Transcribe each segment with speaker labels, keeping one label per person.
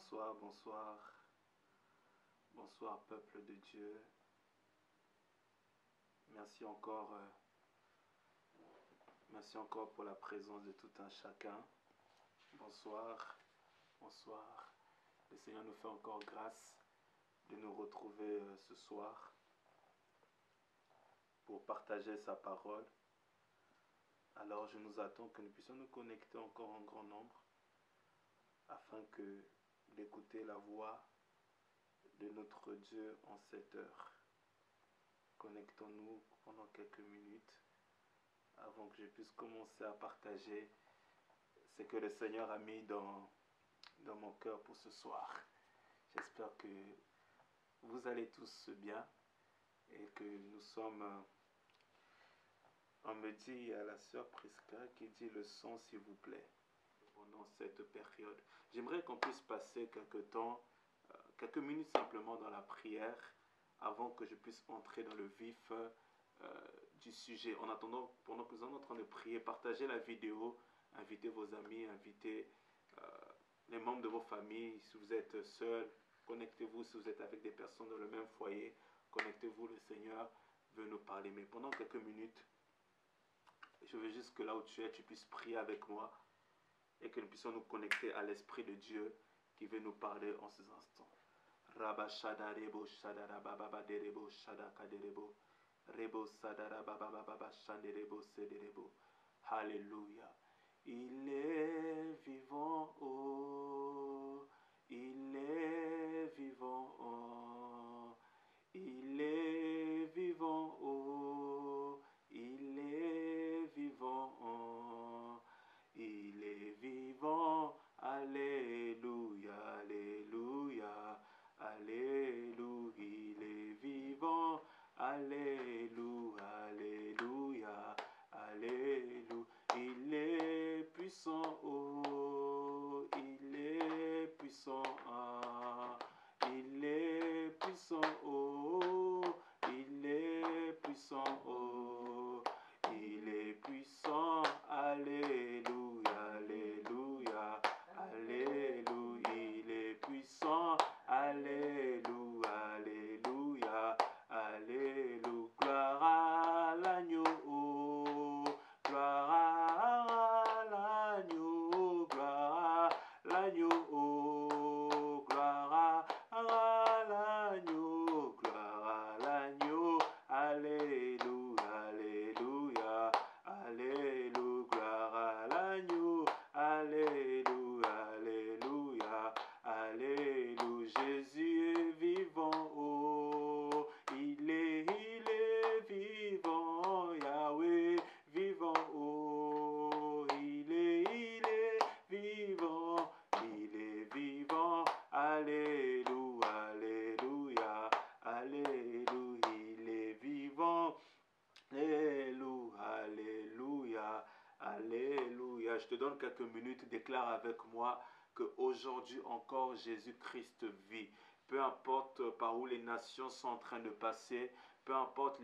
Speaker 1: Bonsoir, bonsoir. Bonsoir, peuple de Dieu. Merci encore pour la présence de tout un chacun. Bonsoir, bonsoir. Le Seigneur nous fait encore grâce de nous retrouver ce soir pour partager sa parole. Alors je nous attends que nous puissions nous connecter encore en grand nombre afin que d'écouter la voix de notre Dieu en cette heure. Connectons-nous pendant quelques minutes avant que je puisse commencer à partager ce que le Seigneur a mis dans mon cœur pour ce soir. J'espère que vous allez tous bien et que nous sommes... On me dit, il y a la sœur Prisca qui dit le son s'il vous plaît pendant cette période. J'aimerais qu'on puisse passer quelques temps, quelques minutes simplement dans la prière avant que je puisse entrer dans le vif du sujet. En attendant, pendant que nous sommes en train de prier, partagez la vidéo, invitez vos amis, invitez les membres de vos familles. Si vous êtes seul, connectez-vous. Si vous êtes avec des personnes dans le même foyer, connectez-vous. Le Seigneur veut nous parler. Mais pendant quelques minutes, je veux juste que là où tu es, tu puisses prier avec moi et que nous puissions nous connecter à l'Esprit de Dieu qui veut nous parler en ces instants. Rabba shadarebo shadarababa derebo shadakaderebo rebo sadarababa shanderebo sederebo. Alléluia. Il est vivant, oh, il est vivant, oh, il est vivant, oh, il est vivant, oh, il est vivant, alléluia, alléluia, alléluia, il est vivant, alléluia, alléluia, alléluia, il est puissant, oh, il est puissant, ah, il est puissant, oh, il est puissant, oh, il est puissant, alléluia, alléluia, alléluia, il est puissant, alléluia, alléluia, alléluia, gloire à l'agneau, oh, gloire à l'agneau, gloire à l'agneau, oh, gloire à l'agneau, gloire à l'agneau, alléluia, alléluia, alléluia, gloire à l'agneau, alléluia, alléluia, alléluia, Jésus est vivant, oh, il est vivant, Yahweh vivant, oh, il est vivant, alléluia, alléluia, alléluia, il est vivant, alléluia, alléluia, alléluia. Je te donne quelques minutes, déclare avec moi qu'aujourd'hui encore Jésus-Christ vit. Peu importe par où les nations sont en train de passer, peu importe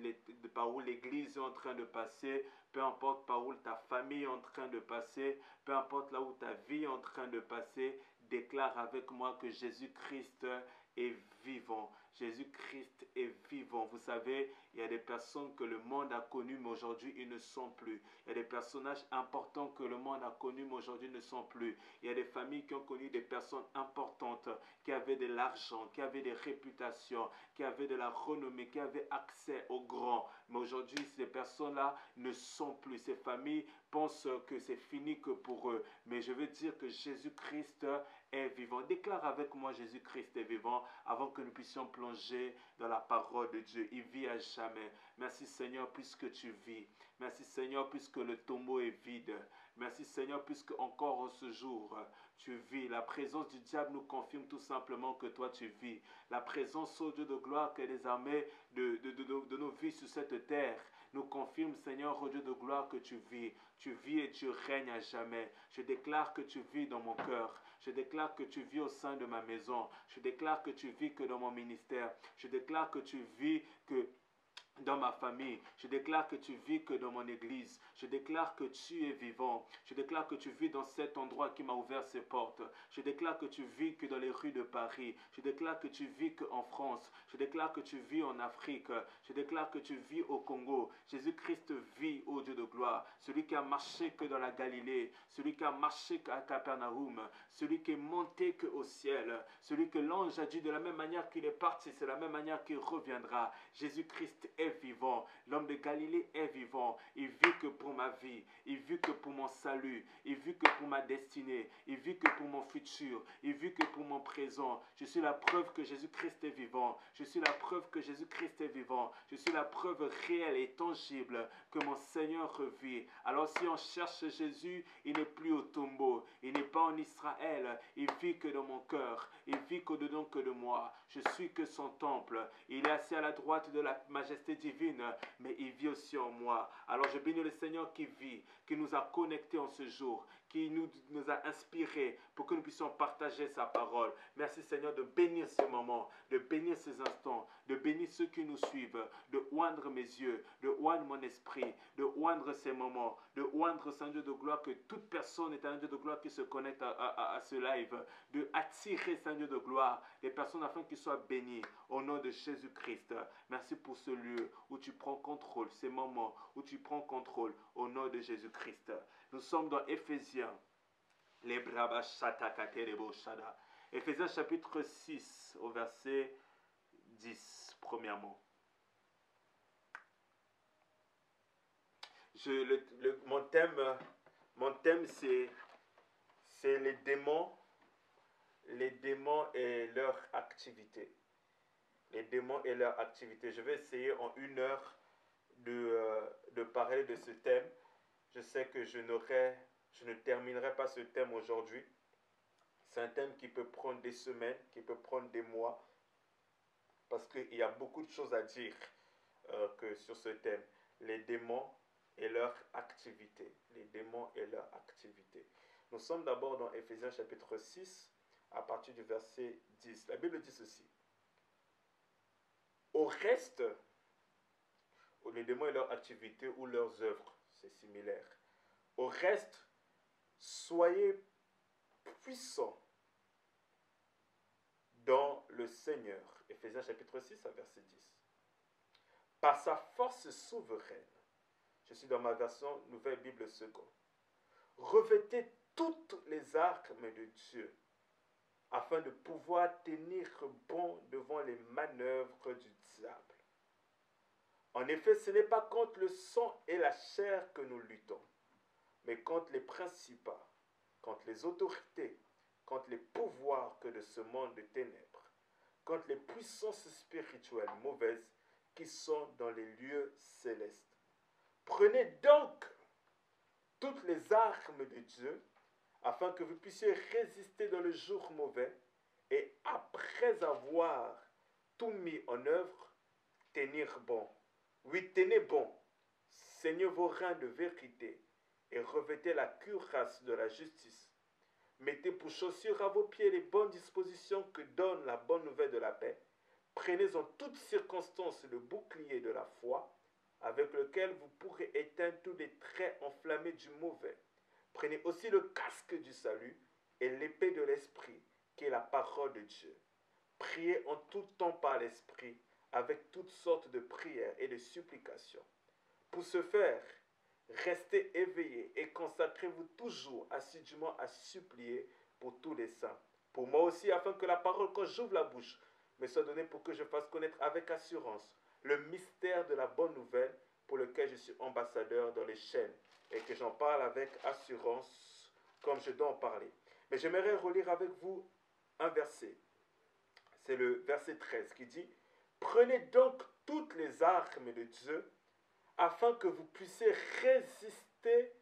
Speaker 1: par où l'Église est en train de passer, peu importe par où ta famille est en train de passer, peu importe là où ta vie est en train de passer, déclare avec moi que Jésus-Christ est vivant. Jésus-Christ est vivant. Vous savez, il y a des personnes que le monde a connues, mais aujourd'hui, ils ne sont plus. Il y a des personnages importants que le monde a connus, mais aujourd'hui, ne sont plus. Il y a des familles qui ont connu des personnes importantes, qui avaient de l'argent, qui avaient des réputations, qui avaient de la renommée, qui avaient accès aux grands. Mais aujourd'hui, ces personnes-là ne sont plus. Ces familles pensent que c'est fini que pour eux. Mais je veux dire que Jésus-Christ est vivant. Déclare avec moi Jésus-Christ est vivant avant que nous puissions plonger dans la parole de Dieu. Il vit à jamais. Merci Seigneur puisque tu vis. Merci Seigneur puisque le tombeau est vide. Merci Seigneur puisque encore ce jour tu vis. La présence du diable nous confirme tout simplement que toi tu vis. La présence au Dieu de gloire que les armées de nos vies sur cette terre nous confirme Seigneur au Dieu de gloire que tu vis. Tu vis et tu règnes à jamais. Je déclare que tu vis dans mon cœur. Je déclare que tu vis au sein de ma maison. Je déclare que tu vis que dans mon ministère. Je déclare que tu vis que dans ma famille. Je déclare que tu vis que dans mon église. Je déclare que tu es vivant. Je déclare que tu vis dans cet endroit qui m'a ouvert ses portes. Je déclare que tu vis que dans les rues de Paris. Je déclare que tu vis que en France. Je déclare que tu vis en Afrique. Je déclare que tu vis au Congo. Jésus-Christ vit, ô Dieu de gloire. Celui qui a marché que dans la Galilée. Celui qui a marché qu'à Capernaum. Celui qui est monté que au ciel. Celui que l'ange a dit de la même manière qu'il est parti, c'est la même manière qu'il reviendra. Jésus-Christ est vivant. L'homme de Galilée est vivant. Il vit que pour ma vie. Il vit que pour mon salut. Il vit que pour ma destinée. Il vit que pour mon futur. Il vit que pour mon présent. Je suis la preuve que Jésus-Christ est vivant. Je suis la preuve que Jésus-Christ est vivant. Je suis la preuve réelle et tangible que mon Seigneur revit. Alors si on cherche Jésus, il n'est plus au tombeau. Il n'est pas en Israël. Il vit que dans mon cœur. Il vit qu'au-dedans que de moi. Je suis que son temple. Il est assis à la droite de la majesté divine, mais il vit aussi en moi. Alors je bénis le Seigneur qui vit, qui nous a connectés en ce jour, qui nous a inspirés pour que nous puissions partager sa parole. Merci Seigneur de bénir ces moments, de bénir ces instants, de bénir ceux qui nous suivent, de oindre mes yeux, de oindre mon esprit, de oindre ces moments, de oindre, Saint Dieu de gloire, que toute personne est un Dieu de gloire qui se connecte à ce live, de attirer, Saint Dieu de gloire, les personnes afin qu'ils soient bénis au nom de Jésus-Christ. Merci pour ce lieu où tu prends contrôle, ces moments où tu prends contrôle au nom de Jésus-Christ. Nous sommes dans Éphésiens. Éphésiens chapitre 6 au verset 10, premièrement. Mon thème c'est les démons et leur activité. Les démons et leur activité. Je vais essayer en 1 heure de parler de ce thème. Je sais que je ne terminerai pas ce thème aujourd'hui. C'est un thème qui peut prendre des semaines, qui peut prendre des mois, parce qu'il y a beaucoup de choses à dire sur ce thème. Les démons et leur activité. Les démons et leur activité. Nous sommes d'abord dans Éphésiens chapitre 6, à partir du verset 10. La Bible dit ceci. Au reste, les démons et leur activité ou leurs œuvres, c'est similaire. Au reste, soyez puissants dans le Seigneur. Éphésiens chapitre 6, verset 10. Par sa force souveraine, je suis dans ma version Nouvelle Bible Seconde, revêtez toutes les armes de Dieu afin de pouvoir tenir bon devant les manœuvres du diable. En effet, ce n'est pas contre le sang et la chair que nous luttons, mais contre les principats, contre les autorités, contre les pouvoirs que de ce monde de ténèbres, contre les puissances spirituelles mauvaises qui sont dans les lieux célestes. Prenez donc toutes les armes de Dieu, afin que vous puissiez résister dans le jour mauvais, et après avoir tout mis en œuvre, tenir bon. Oui, tenez bon, saignez vos reins de vérité, et revêtez la cuirasse de la justice. Mettez pour chaussures à vos pieds les bonnes dispositions que donne la bonne nouvelle de la paix. Prenez en toutes circonstances le bouclier de la foi, avec lequel vous pourrez éteindre tous les traits enflammés du mauvais. Prenez aussi le casque du salut et l'épée de l'esprit, qui est la parole de Dieu. Priez en tout temps par l'esprit, avec toutes sortes de prières et de supplications. Pour ce faire, restez éveillés et consacrez-vous toujours assidûment à supplier pour tous les saints. Pour moi aussi, afin que la parole, quand j'ouvre la bouche, me soit donnée pour que je fasse connaître avec assurance le mystère de la bonne nouvelle pour lequel je suis ambassadeur dans les chaînes et que j'en parle avec assurance comme je dois en parler. Mais j'aimerais relire avec vous un verset. C'est le verset 13 qui dit « Prenez donc toutes les armes de Dieu afin que vous puissiez résister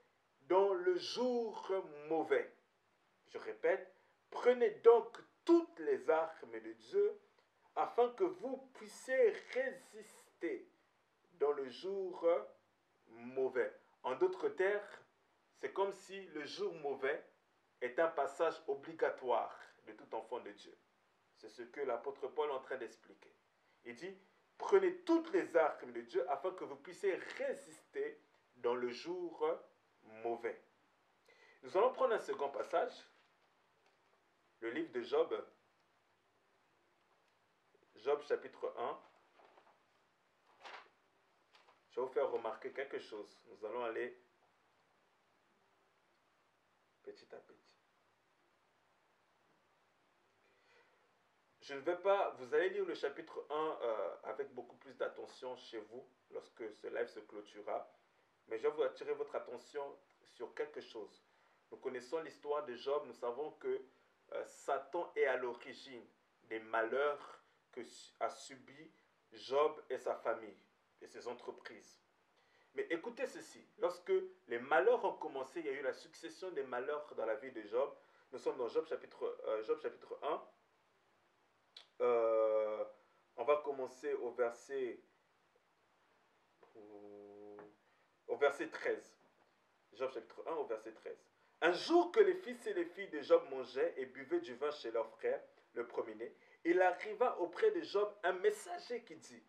Speaker 1: dans le jour mauvais. » Je répète, « Prenez donc toutes les armes de Dieu afin que vous puissiez résister dans le jour mauvais. » En d'autres termes, c'est comme si le jour mauvais est un passage obligatoire de tout enfant de Dieu. C'est ce que l'apôtre Paul est en train d'expliquer. Il dit, Prenez toutes les armes de Dieu afin que vous puissiez résister dans le jour mauvais. Nous allons prendre un second passage, le livre de Job, Job chapitre 1. Je vais vous faire remarquer quelque chose. Nous allons aller petit à petit. Je ne vais pas, vous allez lire le chapitre 1 avec beaucoup plus d'attention chez vous lorsque ce live se clôturera. Mais je vais vous attirer votre attention sur quelque chose. Nous connaissons l'histoire de Job. Nous savons que Satan est à l'origine des malheurs que a subi Job et sa famille et ses entreprises. Mais écoutez ceci. Lorsque les malheurs ont commencé, il y a eu la succession des malheurs dans la vie de Job. Nous sommes dans Job chapitre 1. On va commencer au verset 13. Job chapitre 1 au verset 13. Un jour que les fils et les filles de Job mangeaient et buvaient du vin chez leur frère, le premier-né, il arriva auprès de Job un messager qui dit: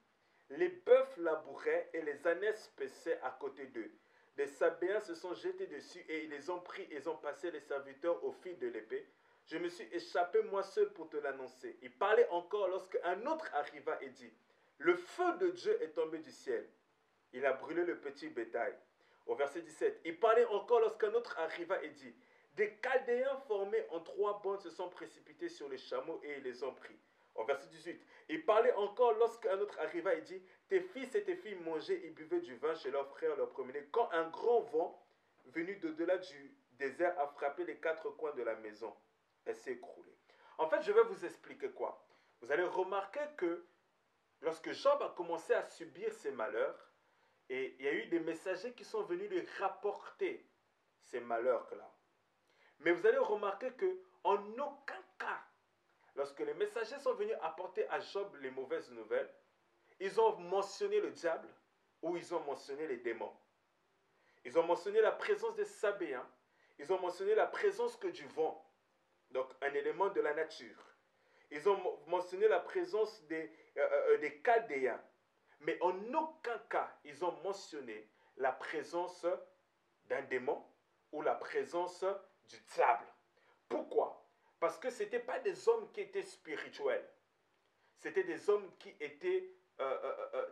Speaker 1: les bœufs labouraient et les ânesses paissaient à côté d'eux. Des Sabéens se sont jetés dessus et ils les ont pris et ils ont passé les serviteurs au fil de l'épée. Je me suis échappé moi seul pour te l'annoncer. Il parlait encore lorsque un autre arriva et dit: le feu de Dieu est tombé du ciel. Il a brûlé le petit bétail. Au verset 17, il parlait encore lorsqu'un autre arriva et dit: des Chaldéens formés en 3 bandes se sont précipités sur les chameaux et ils les ont pris. Au verset 18, il parlait encore lorsqu'un autre arriva et dit: tes fils et tes filles mangeaient et buvaient du vin chez leur frère, leur premier-né, quand un grand vent venu d'au-delà du désert a frappé les 4 coins de la maison. Elle s'est écroulée. En fait, je vais vous expliquer quoi. Vous allez remarquer que lorsque Job a commencé à subir ses malheurs, et il y a eu des messagers qui sont venus lui rapporter ces malheurs-là. Mais vous allez remarquer qu'en aucun cas, lorsque les messagers sont venus apporter à Job les mauvaises nouvelles, ils ont mentionné le diable ou ils ont mentionné les démons. Ils ont mentionné la présence des Sabéens, ils ont mentionné la présence que du vent, donc un élément de la nature. Ils ont mentionné la présence des Chaldéens. Mais en aucun cas, ils ont mentionné la présence d'un démon ou la présence du diable. Pourquoi? Parce que ce n'étaient pas des hommes qui étaient spirituels. C'était des hommes qui étaient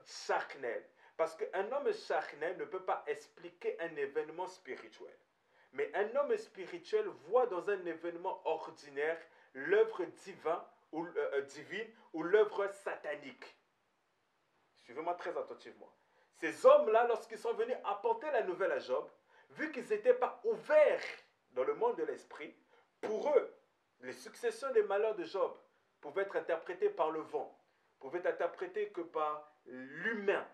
Speaker 1: charnels. Parce qu'un homme charnel ne peut pas expliquer un événement spirituel. Mais un homme spirituel voit dans un événement ordinaire l'œuvre divine ou l'œuvre satanique. Suivez-moi très attentivement. Ces hommes-là, lorsqu'ils sont venus apporter la nouvelle à Job, vu qu'ils n'étaient pas ouverts dans le monde de l'esprit, pour eux, les successions des malheurs de Job pouvaient être interprétées par le vent, pouvaient être interprétées que par l'humain.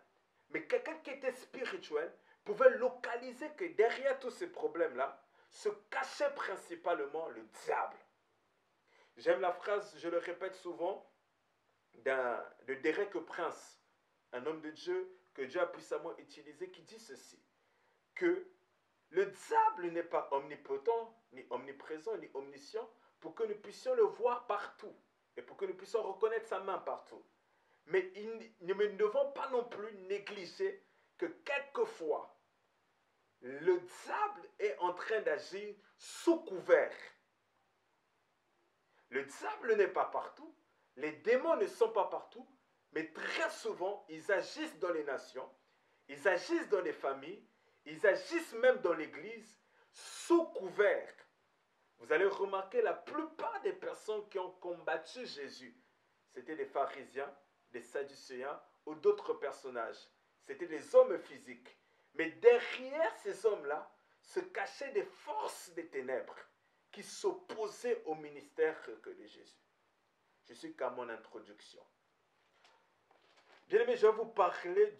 Speaker 1: Mais quelqu'un qui était spirituel pouvait localiser que derrière tous ces problèmes-là se cachait principalement le diable. J'aime la phrase, je le répète souvent, de Derek Prince, un homme de Dieu que Dieu a puissamment utilisé, qui dit ceci, que le diable n'est pas omnipotent, ni omniprésent, ni omniscient, pour que nous puissions le voir partout, et pour que nous puissions reconnaître sa main partout. Mais nous ne devons pas non plus négliger que quelquefois, le diable est en train d'agir sous couvert. Le diable n'est pas partout, les démons ne sont pas partout, mais très souvent, ils agissent dans les nations, ils agissent dans les familles, ils agissent même dans l'église, sous couvert. Vous allez remarquer, la plupart des personnes qui ont combattu Jésus, c'était des pharisiens, des sadducéens ou d'autres personnages. C'était des hommes physiques. Mais derrière ces hommes-là, se cachaient des forces des ténèbres qui s'opposaient au ministère de Jésus. Je suis qu'à mon introduction. Bien aimé, je vais vous parler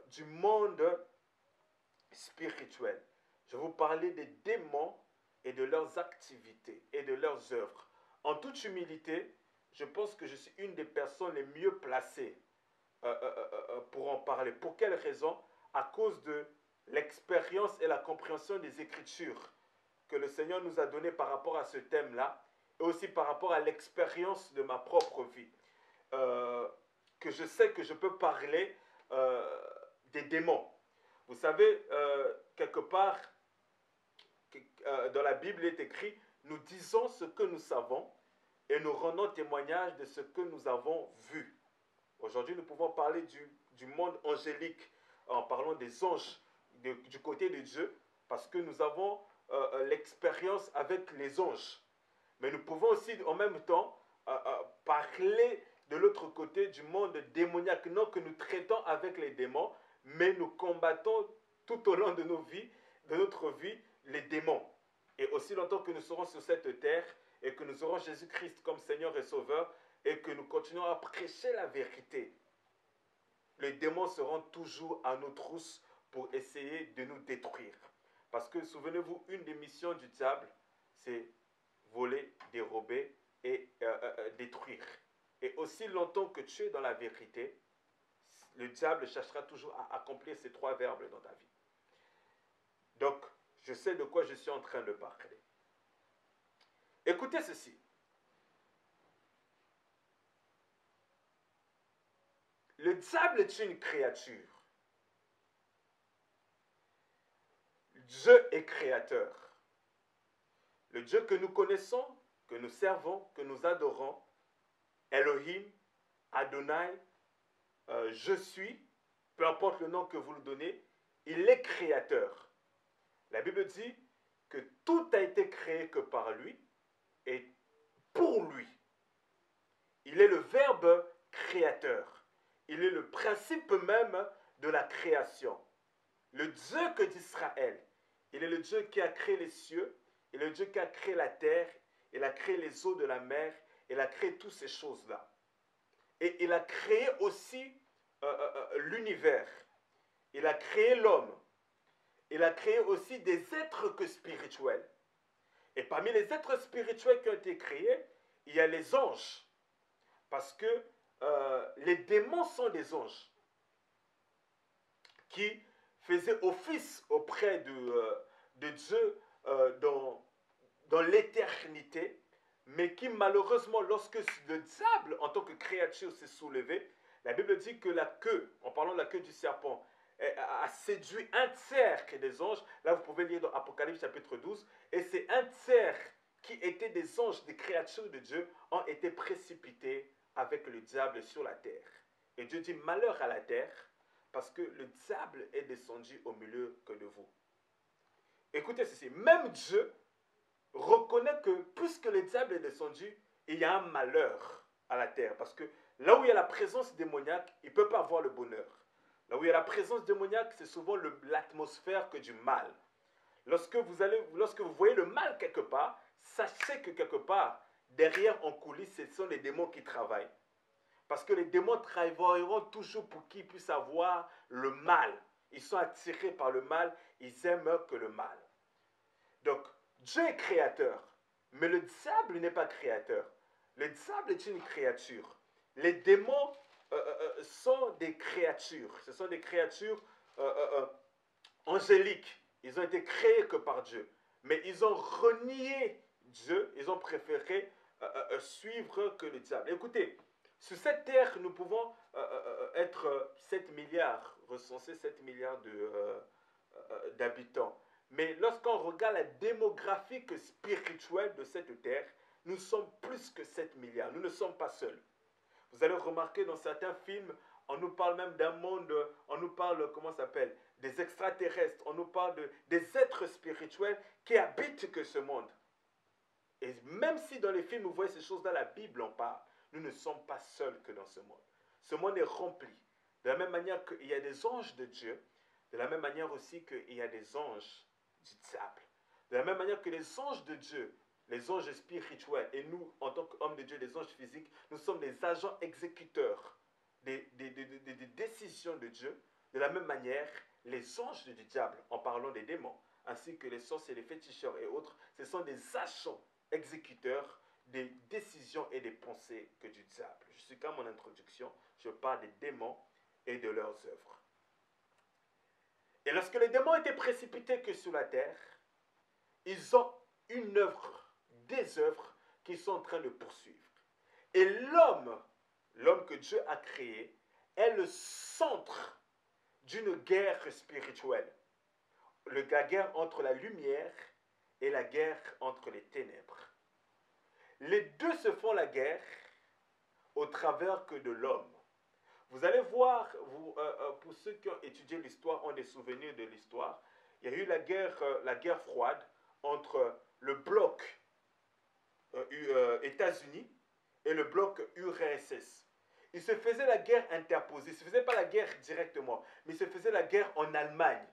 Speaker 1: du monde spirituel. Je vais vous parler des démons et de leurs activités et de leurs œuvres. En toute humilité, je pense que je suis une des personnes les mieux placées pour en parler. Pour quelle raison? À cause de l'expérience et la compréhension des Écritures que le Seigneur nous a donné par rapport à ce thème-là, et aussi par rapport à l'expérience de ma propre vie. que je sais que je peux parler des démons. Vous savez, quelque part, dans la Bible, il est écrit, nous disons ce que nous savons et nous rendons témoignage de ce que nous avons vu. Aujourd'hui, nous pouvons parler du monde angélique en parlant des anges du côté de Dieu parce que nous avons l'expérience avec les anges. Mais nous pouvons aussi en même temps parler de l'autre côté du monde démoniaque. Non que nous traitons avec les démons, mais nous combattons tout au long de nos vies, de notre vie, les démons. Et aussi longtemps que nous serons sur cette terre et que nous aurons Jésus-Christ comme Seigneur et Sauveur et que nous continuons à prêcher la vérité, les démons seront toujours à nos trousses pour essayer de nous détruire. Parce que souvenez-vous, une des missions du diable, c'est voler, dérober et détruire. Et aussi longtemps que tu es dans la vérité, le diable cherchera toujours à accomplir ces trois verbes dans ta vie. Donc, je sais de quoi je suis en train de parler. Écoutez ceci. Le diable est une créature. Dieu est créateur. Le Dieu que nous connaissons, que nous servons, que nous adorons, Elohim, Adonai, je suis, peu importe le nom que vous lui donnez, il est créateur. La Bible dit que tout a été créé que par lui et pour lui. Il est le Verbe créateur. Il est le principe même de la création. Le Dieu que d'Israël. Il est le Dieu qui a créé les cieux. Il est le Dieu qui a créé la terre. Il a créé les eaux de la mer. Il a créé toutes ces choses-là. Et il a créé aussi l'univers. Il a créé l'homme. Il a créé aussi des êtres que spirituels. Et parmi les êtres spirituels qui ont été créés, il y a les anges. Parce que les démons sont des anges qui faisaient office auprès de Dieu dans l'éternité, mais qui malheureusement, lorsque le diable, en tant que créature, s'est soulevé, la Bible dit que la queue, en parlant de la queue du serpent, a séduit un tiers des anges. Là, vous pouvez lire dans Apocalypse chapitre 12. Et c'est un tiers qui étaient des anges, des créatures de Dieu, ont été précipités avec le diable sur la terre. Et Dieu dit malheur à la terre, parce que le diable est descendu au milieu que de vous. Écoutez ceci, même Dieu reconnaît que puisque le diable est descendu, il y a un malheur à la terre. Parce que là où il y a la présence démoniaque, il ne peut pas avoir le bonheur. Là où il y a la présence démoniaque, c'est souvent l'atmosphère que du mal. Lorsque vous voyez le mal quelque part, sachez que quelque part, derrière en coulisses, ce sont les démons qui travaillent. Parce que les démons travailleront toujours pour qu'ils puissent avoir le mal. Ils sont attirés par le mal, ils aiment que le mal. Donc, Dieu est créateur, mais le diable n'est pas créateur. Le diable est une créature. Les démons sont des créatures. Ce sont des créatures angéliques. Ils ont été créés que par Dieu. Mais ils ont renié Dieu. Ils ont préféré suivre que le diable. Écoutez, sur cette terre, nous pouvons être 7 milliards, recenser 7 milliards d'habitants. Mais lorsqu'on regarde la démographie spirituelle de cette terre, nous sommes plus que 7 milliards. Nous ne sommes pas seuls. Vous allez remarquer dans certains films, on nous parle même d'un monde, on nous parle, comment ça s'appelle, des extraterrestres, on nous parle des êtres spirituels qui habitent que ce monde. Et même si dans les films, vous voyez ces choses-là, la Bible en parle, nous ne sommes pas seuls que dans ce monde. Ce monde est rempli. De la même manière qu'il y a des anges de Dieu, de la même manière aussi qu'il y a des anges du diable. De la même manière que les anges de Dieu, les anges spirituels, et nous, en tant qu'hommes de Dieu, les anges physiques, nous sommes des agents exécuteurs des décisions de Dieu. De la même manière, les anges du diable, en parlant des démons, ainsi que les sorciers, les féticheurs et autres, ce sont des agents exécuteurs des décisions et des pensées que du diable. Je suis qu'à mon introduction, je parle des démons et de leurs œuvres. Et lorsque les démons étaient précipités que sur la terre, ils ont une œuvre, des œuvres qu'ils sont en train de poursuivre. Et l'homme l'homme que Dieu a créé, est le centre d'une guerre spirituelle. La guerre entre la lumière et la guerre entre les ténèbres. Les deux se font la guerre au travers que de l'homme. Vous allez voir, pour ceux qui ont étudié l'histoire, ont des souvenirs de l'histoire, il y a eu la guerre froide entre le bloc États-Unis et le bloc URSS. Il se faisait la guerre interposée, il ne se faisait pas la guerre directement, mais il se faisait la guerre en Allemagne.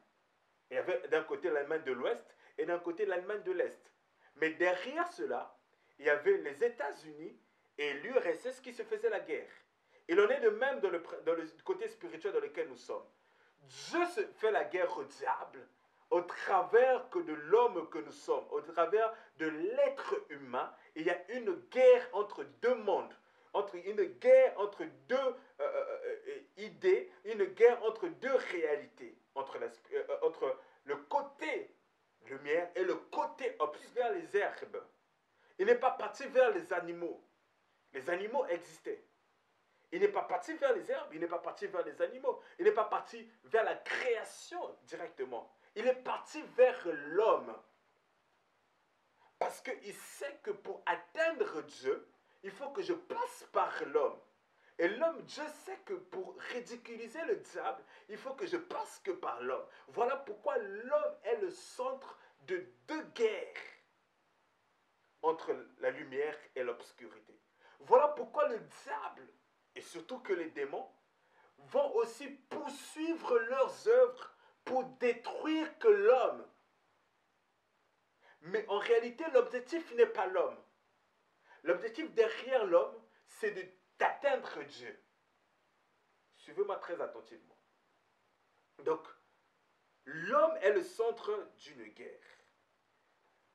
Speaker 1: Il y avait d'un côté l'Allemagne de l'Ouest et d'un côté l'Allemagne de l'Est. Mais derrière cela, il y avait les États-Unis et l'URSS qui se faisaient la guerre. Il en est de même dans le côté spirituel dans lequel nous sommes. Dieu se fait la guerre au diable au travers que de l'homme que nous sommes, au travers de l'être humain. Il y a une guerre entre deux mondes, une guerre entre deux idées, une guerre entre deux réalités, entre le côté lumière et le côté obscur. Vers les herbes. Il n'est pas parti vers les animaux. Les animaux existaient. Il n'est pas parti vers les herbes, il n'est pas parti vers les animaux, il n'est pas parti vers la création directement. Il est parti vers l'homme. Parce qu'il sait que pour atteindre Dieu, il faut que je passe par l'homme. Et l'homme, Dieu sait que pour ridiculiser le diable, il faut que je passe que par l'homme. Voilà pourquoi l'homme est le centre de deux guerres entre la lumière et l'obscurité. Voilà pourquoi le diable, et surtout que les démons, vont aussi poursuivre leurs œuvres pour détruire que l'homme. Mais en réalité, l'objectif n'est pas l'homme. L'objectif derrière l'homme, c'est d'atteindre Dieu. Suivez-moi très attentivement. Donc, l'homme est le centre d'une guerre.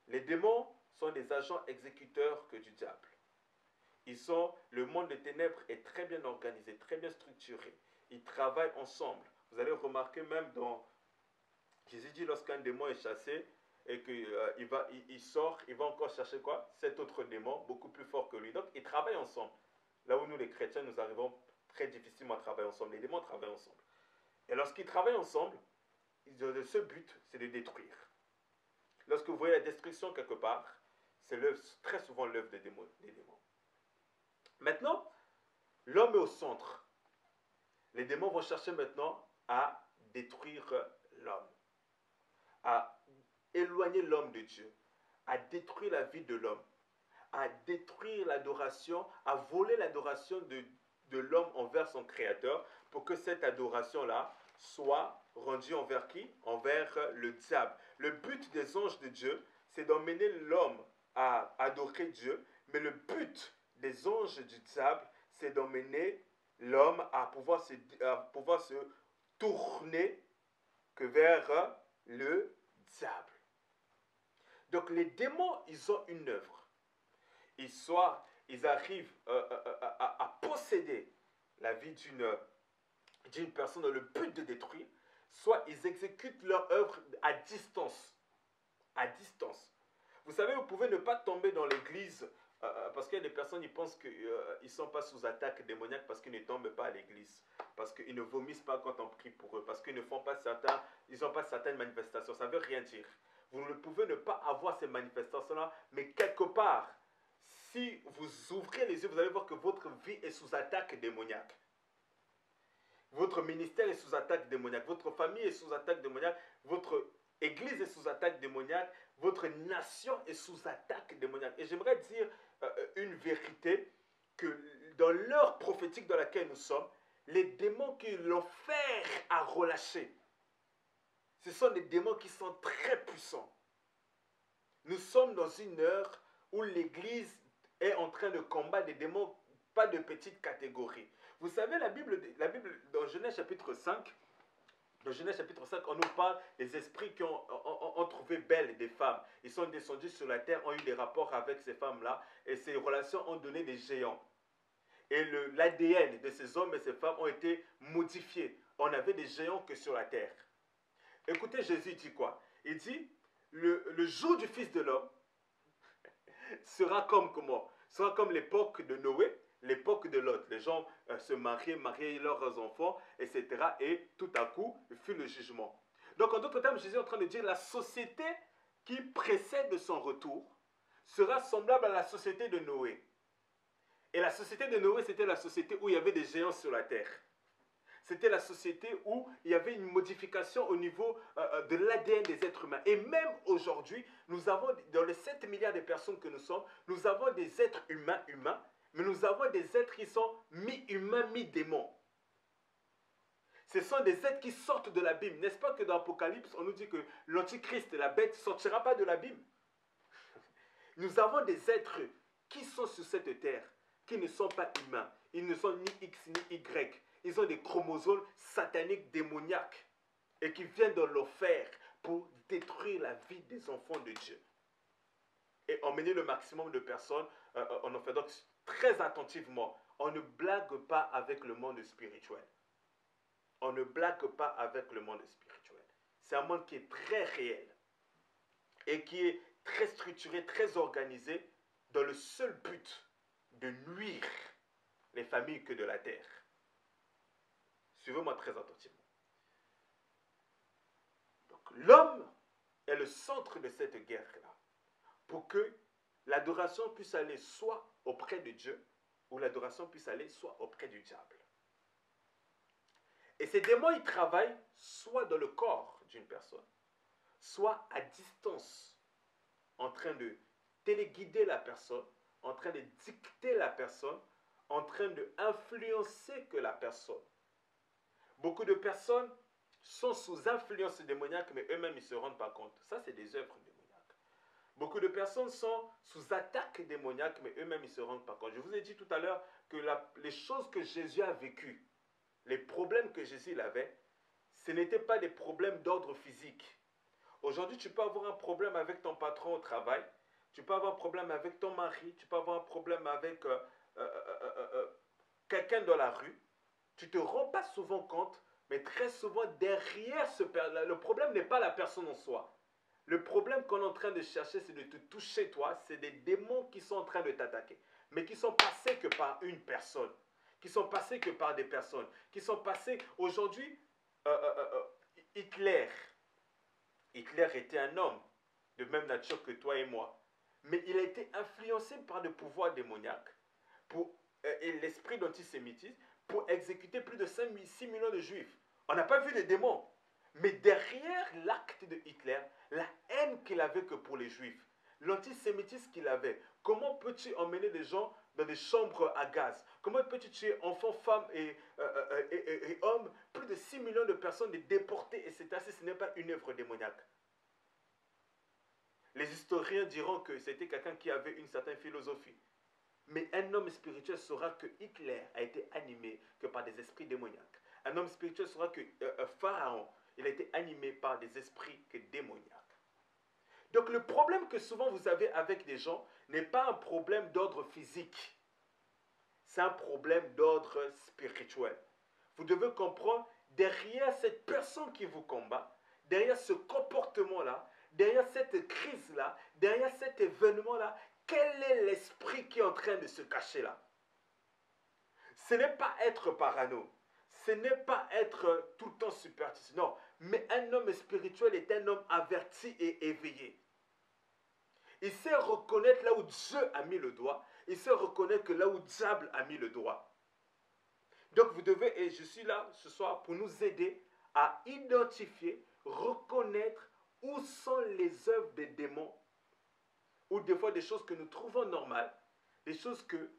Speaker 1: Les démons sont des agents exécuteurs que du diable. Le monde des ténèbres est très bien organisé, très bien structuré. Ils travaillent ensemble. Vous allez remarquer même dans Jésus dit lorsqu'un démon est chassé et qu'il sort, il va encore chercher quoi? Cet autre démon, beaucoup plus fort que lui. Donc ils travaillent ensemble. Là où nous les chrétiens, nous arrivons très difficilement à travailler ensemble. Les démons travaillent ensemble. Et lorsqu'ils travaillent ensemble, ce but, c'est de détruire. Lorsque vous voyez la destruction quelque part, c'est très souvent l'œuvre des démons. Maintenant, l'homme est au centre. Les démons vont chercher maintenant à détruire l'homme, à éloigner l'homme de Dieu, à détruire la vie de l'homme, à détruire l'adoration, à voler l'adoration de l'homme envers son Créateur, pour que cette adoration-là soit rendue envers qui? Envers le diable. Le but des anges de Dieu, c'est d'emmener l'homme à adorer Dieu, mais le but des anges du diable, c'est d'emmener l'homme à pouvoir se tourner que vers le diable. Donc les démons, ils ont une œuvre. Ils arrivent à posséder la vie d'une personne dans le but de détruire, soit ils exécutent leur œuvre à distance. À distance. Vous savez, vous pouvez ne pas tomber dans l'église parce qu'il y a des personnes qui pensent qu'ils ne sont pas sous attaque démoniaque parce qu'ils ne tombent pas à l'église, parce qu'ils ne vomissent pas quand on prie pour eux, parce qu'ils n'ont pas certaines manifestations. Ça ne veut rien dire. Vous ne pouvez ne pas avoir ces manifestations-là, mais quelque part, si vous ouvrez les yeux, vous allez voir que votre vie est sous attaque démoniaque. Votre ministère est sous attaque démoniaque, votre famille est sous attaque démoniaque, votre église est sous attaque démoniaque, votre nation est sous attaque démoniaque. Et j'aimerais dire une vérité, que dans l'heure prophétique dans laquelle nous sommes, les démons qui l'ont fait à relâcher, ce sont des démons qui sont très puissants. Nous sommes dans une heure où l'église est en train de combattre des démons, pas de petites catégories. Vous savez, la Bible dans Genèse chapitre 5, on nous parle des esprits qui ont trouvé belles des femmes. Ils sont descendus sur la terre, ont eu des rapports avec ces femmes-là, et ces relations ont donné des géants. Et l'ADN de ces hommes et ces femmes ont été modifiés. On avait des géants que sur la terre. Écoutez, Jésus dit quoi? Il dit, le jour du Fils de l'homme sera comme comment? Sera comme l'époque de Noé, l'époque de Lot. Les gens se mariaient leurs enfants, etc. Et tout à coup, il fut le jugement. Donc en d'autres termes, Jésus est en train de dire la société qui précède son retour sera semblable à la société de Noé. Et la société de Noé, c'était la société où il y avait des géants sur la terre. C'était la société où il y avait une modification au niveau de l'ADN des êtres humains. Et même aujourd'hui, nous avons, dans les 7 milliards de personnes que nous sommes, nous avons des êtres humains, mais nous avons des êtres qui sont mi-humains, mi-démons. Ce sont des êtres qui sortent de l'abîme. N'est-ce pas que dans l'Apocalypse, on nous dit que l'Antichrist, la bête, ne sortira pas de l'abîme? Nous avons des êtres qui sont sur cette terre, qui ne sont pas humains. Ils ne sont ni X ni Y. Ils ont des chromosomes sataniques, démoniaques, et qui viennent de l'enfer pour détruire la vie des enfants de Dieu. Et emmener le maximum de personnes en enfer. Donc, très attentivement, on ne blague pas avec le monde spirituel. On ne blague pas avec le monde spirituel. C'est un monde qui est très réel et qui est très structuré, très organisé, dans le seul but de nuire les familles que de la terre. Suivez-moi très attentivement. Donc, l'homme est le centre de cette guerre-là, pour que l'adoration puisse aller soit auprès de Dieu, ou l'adoration puisse aller soit auprès du diable. Et ces démons, ils travaillent soit dans le corps d'une personne, soit à distance, en train de téléguider la personne, en train de dicter la personne, en train d'influencer que la personne. Beaucoup de personnes sont sous influence démoniaque, mais eux-mêmes, ils ne se rendent pas compte. Ça, c'est des œuvres démoniaques. Beaucoup de personnes sont sous attaque démoniaque, mais eux-mêmes, ils ne se rendent pas compte. Je vous ai dit tout à l'heure que les choses que Jésus a vécues, les problèmes que Jésus avait, ce n'étaient pas des problèmes d'ordre physique. Aujourd'hui, tu peux avoir un problème avec ton patron au travail, tu peux avoir un problème avec ton mari, tu peux avoir un problème avec quelqu'un dans la rue. Tu ne te rends pas souvent compte, mais très souvent, derrière le problème n'est pas la personne en soi. Le problème qu'on est en train de chercher, c'est de te toucher toi. C'est des démons qui sont en train de t'attaquer, mais qui sont passés que par une personne, qui sont passés que par des personnes, qui sont passés aujourd'hui. Hitler était un homme de même nature que toi et moi, mais il a été influencé par le pouvoir démoniaque et l'esprit d'antisémitisme pour exécuter plus de 6 millions de juifs. On n'a pas vu les démons, mais derrière l'acte de Hitler, la haine qu'il avait que pour les juifs, l'antisémitisme qu'il avait, comment peux-tu emmener des gens dans des chambres à gaz? Comment peux-tu tuer enfants, femmes et hommes? Plus de 6 millions de personnes déportées, etc. Si ce n'est pas une œuvre démoniaque. Les historiens diront que c'était quelqu'un qui avait une certaine philosophie. Mais un homme spirituel saura que Hitler a été animé que par des esprits démoniaques. Un homme spirituel saura que Pharaon, il a été animé par des esprits démoniaques. Donc le problème que souvent vous avez avec des gens n'est pas un problème d'ordre physique. C'est un problème d'ordre spirituel. Vous devez comprendre, derrière cette personne qui vous combat, derrière ce comportement-là, derrière cette crise-là, derrière cet événement-là, quel est l'esprit qui est en train de se cacher là? Ce n'est pas être parano. Ce n'est pas être tout le temps superstitieux. Non, mais un homme spirituel est un homme averti et éveillé. Il sait reconnaître là où Dieu a mis le doigt. Il sait reconnaître que là où le diable a mis le doigt. Donc vous devez, et je suis là ce soir pour nous aider à identifier, reconnaître où sont les œuvres des démons, ou des fois des choses que nous trouvons normales, des choses que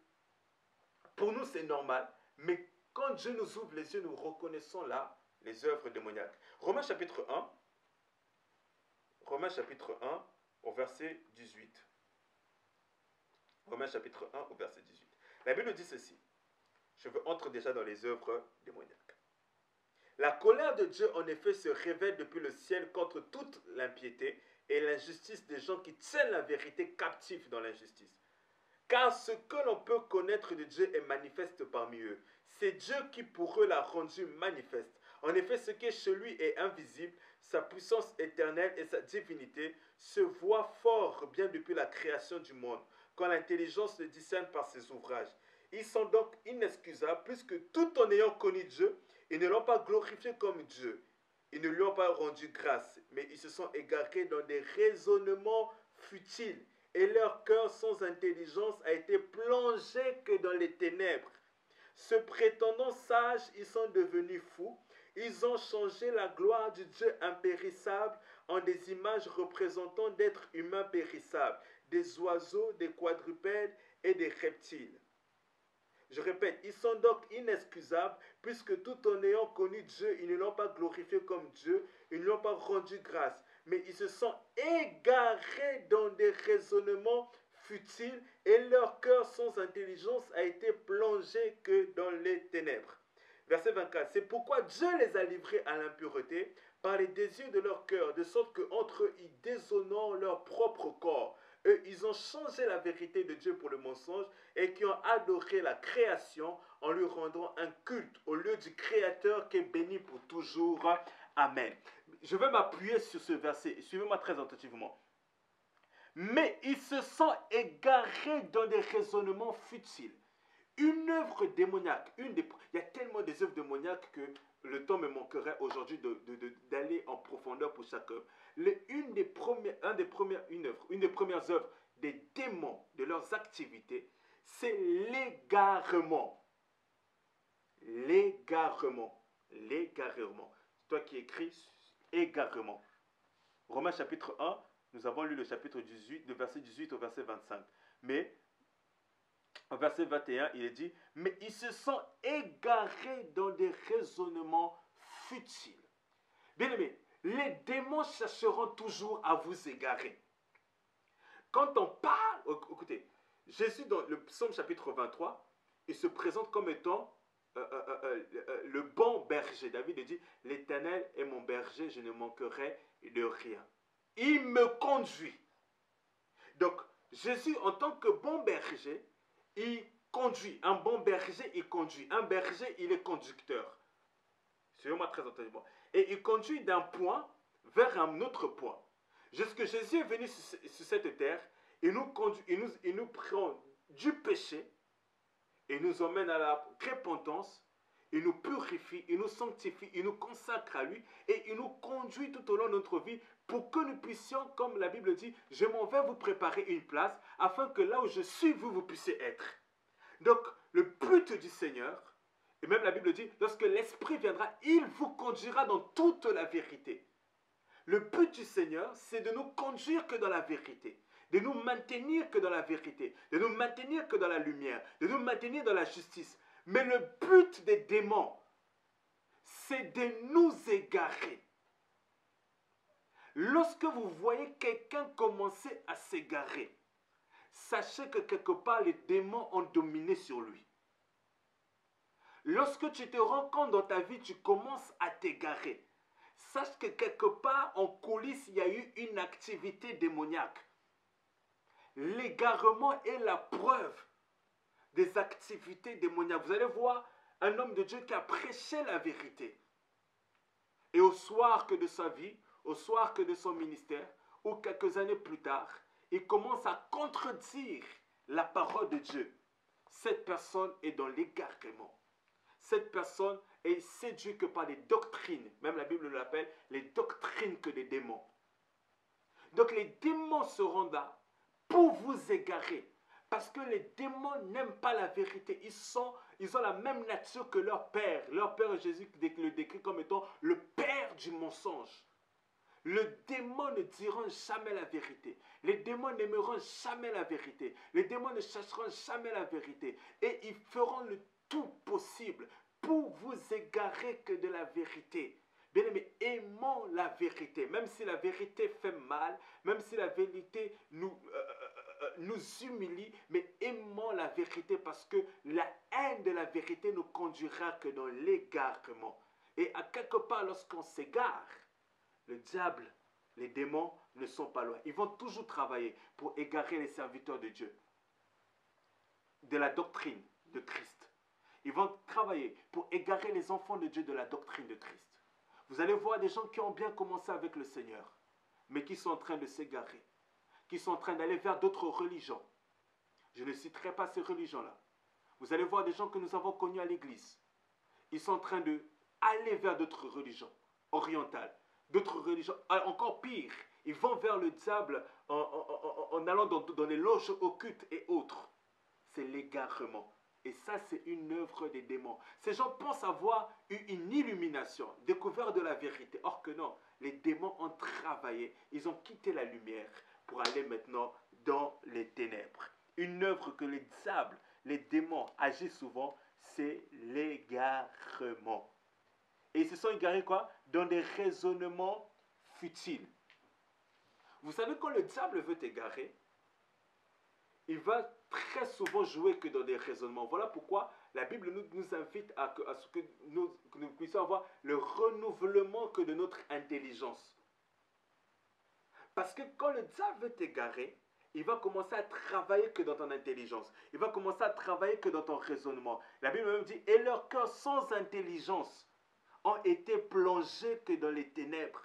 Speaker 1: pour nous c'est normal, mais quand Dieu nous ouvre les yeux, nous reconnaissons là les œuvres démoniaques. Romains chapitre 1 au verset 18. Romains chapitre 1 au verset 18. La Bible dit ceci. Je entre déjà dans les œuvres démoniaques. La colère de Dieu, en effet, se révèle depuis le ciel contre toute l'impiété et l'injustice des gens qui tiennent la vérité captive dans l'injustice. Car ce que l'on peut connaître de Dieu est manifeste parmi eux. C'est Dieu qui pour eux l'a rendu manifeste. En effet, ce qui est chez lui est invisible, sa puissance éternelle et sa divinité se voient fort bien depuis la création du monde, quand l'intelligence le discerne par ses ouvrages. Ils sont donc inexcusables puisque tout en ayant connu Dieu, ils ne l'ont pas glorifié comme Dieu. Ils ne lui ont pas rendu grâce, mais ils se sont égarés dans des raisonnements futiles. Et leur cœur sans intelligence a été plongé que dans les ténèbres. Se prétendant sages, ils sont devenus fous. Ils ont changé la gloire du Dieu impérissable en des images représentant d'êtres humains périssables, des oiseaux, des quadrupèdes et des reptiles. Je répète, ils sont donc inexcusables puisque tout en ayant connu Dieu, ils ne l'ont pas glorifié comme Dieu, ils ne lui ont pas rendu grâce, mais ils se sont égarés dans des raisonnements futiles et leur cœur sans intelligence a été plongé que dans les ténèbres. Verset 24, c'est pourquoi Dieu les a livrés à l'impureté par les désirs de leur cœur, de sorte qu'entre eux, ils déshonorent leur propre corps. Eux, ils ont changé la vérité de Dieu pour le mensonge et qui ont adoré la création en lui rendant un culte au lieu du Créateur qui est béni pour toujours. Amen. Je vais m'appuyer sur ce verset. Suivez-moi très attentivement. Mais ils se sont égarés dans des raisonnements futiles. Une œuvre démoniaque, il y a tellement des œuvres démoniaques que le temps me manquerait aujourd'hui d'aller en profondeur pour chaque œuvre. Une des premières œuvres des démons, de leurs activités, c'est l'égarement. L'égarement. L'égarement. C'est toi qui écris égarement. Romains chapitre 1, nous avons lu le chapitre 18, de verset 18 au verset 25. Mais au verset 21, il est dit, mais ils se sont égarés dans des raisonnements futiles. Bien aimé, les démons chercheront toujours à vous égarer. Quand on parle, écoutez, Jésus dans le psaume chapitre 23, il se présente comme étant le bon berger. David dit, l'Éternel est mon berger, je ne manquerai de rien. Il me conduit. Donc, Jésus, en tant que bon berger, il conduit. Un bon berger, il conduit. Un berger, il est conducteur. Suivez-moi très attentivement. Et il conduit d'un point vers un autre point. Jusque Jésus est venu sur cette terre, il nous conduit, il nous prend du péché, il nous emmène à la repentance, il nous purifie, il nous sanctifie, il nous consacre à lui et il nous conduit tout au long de notre vie pour que nous puissions, comme la Bible dit, je m'en vais vous préparer une place afin que là où je suis, vous puissiez être. Donc, le but du Seigneur, et même la Bible dit, lorsque l'Esprit viendra, il vous conduira dans toute la vérité. Le but du Seigneur, c'est de nous conduire que dans la vérité, de nous maintenir que dans la vérité, de nous maintenir que dans la lumière, de nous maintenir dans la justice. Mais le but des démons, c'est de nous égarer. Lorsque vous voyez quelqu'un commencer à s'égarer, sachez que quelque part les démons ont dominé sur lui. Lorsque tu te rends compte dans ta vie, tu commences à t'égarer. Sache que quelque part en coulisses, il y a eu une activité démoniaque. L'égarement est la preuve des activités démoniaques. Vous allez voir un homme de Dieu qui a prêché la vérité. Et au soir que de sa vie, au soir que de son ministère, ou quelques années plus tard, il commence à contredire la parole de Dieu. Cette personne est dans l'égarement. Cette personne est séduite que par les doctrines, même la Bible l'appelle les doctrines que des démons. Donc les démons seront là pour vous égarer. Parce que les démons n'aiment pas la vérité. Ils ont la même nature que leur père. Leur père, Jésus le décrit comme étant le père du mensonge. Le démon ne dira jamais la vérité. Les démons n'aimeront jamais la vérité. Les démons ne chercheront jamais la vérité. Et ils feront le tout possible pour vous égarer que de la vérité. Bien aimé, aimons la vérité. Même si la vérité fait mal, même si la vérité nous humilie, mais aimons la vérité parce que la haine de la vérité ne conduira que dans l'égarement. Et à quelque part, lorsqu'on s'égare, le diable, les démons ne sont pas loin. Ils vont toujours travailler pour égarer les serviteurs de Dieu, de la doctrine de Christ. Ils vont travailler pour égarer les enfants de Dieu de la doctrine de Christ. Vous allez voir des gens qui ont bien commencé avec le Seigneur, mais qui sont en train de s'égarer, qui sont en train d'aller vers d'autres religions. Je ne citerai pas ces religions-là. Vous allez voir des gens que nous avons connus à l'église. Ils sont en train d'aller vers d'autres religions orientales, d'autres religions, encore pire. Ils vont vers le diable en allant dans les loges occultes et autres. C'est l'égarement. Et ça, c'est une œuvre des démons. Ces gens pensent avoir eu une illumination, découvert de la vérité. Or que non, les démons ont travaillé. Ils ont quitté la lumière pour aller maintenant dans les ténèbres. Une œuvre que les diables, les démons agissent souvent, c'est l'égarement. Et ils se sont égarés quoi? Dans des raisonnements futiles. Vous savez, quand le diable veut t'égarer, il va très souvent jouer que dans des raisonnements. Voilà pourquoi la Bible nous invite à ce que nous puissions avoir le renouvellement que de notre intelligence. Parce que quand le diable veut t'égarer, il va commencer à travailler que dans ton intelligence. Il va commencer à travailler que dans ton raisonnement. La Bible même dit, et leurs cœurs sans intelligence ont été plongés que dans les ténèbres.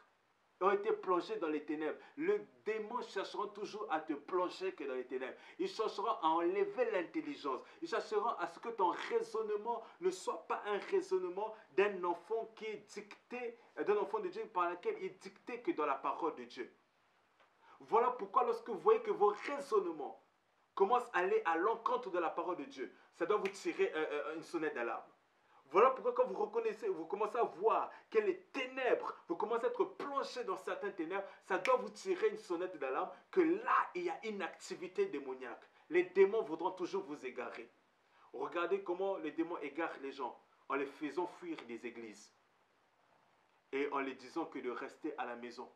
Speaker 1: Ont été plongés dans les ténèbres. Le démon cherchera toujours à te plonger que dans les ténèbres. Il cherchera à enlever l'intelligence. Il cherchera à ce que ton raisonnement ne soit pas un raisonnement d'un enfant qui est dicté, d'un enfant de Dieu par lequel il est dicté que dans la parole de Dieu. Voilà pourquoi lorsque vous voyez que vos raisonnements commencent à aller à l'encontre de la parole de Dieu, ça doit vous tirer une sonnette d'alarme. Voilà pourquoi quand vous reconnaissez, vous commencez à voir que les ténèbres, vous commencez à être plongé dans certaines ténèbres, ça doit vous tirer une sonnette d'alarme que là, il y a une activité démoniaque. Les démons voudront toujours vous égarer. Regardez comment les démons égarent les gens en les faisant fuir des églises et en les disant que de rester à la maison,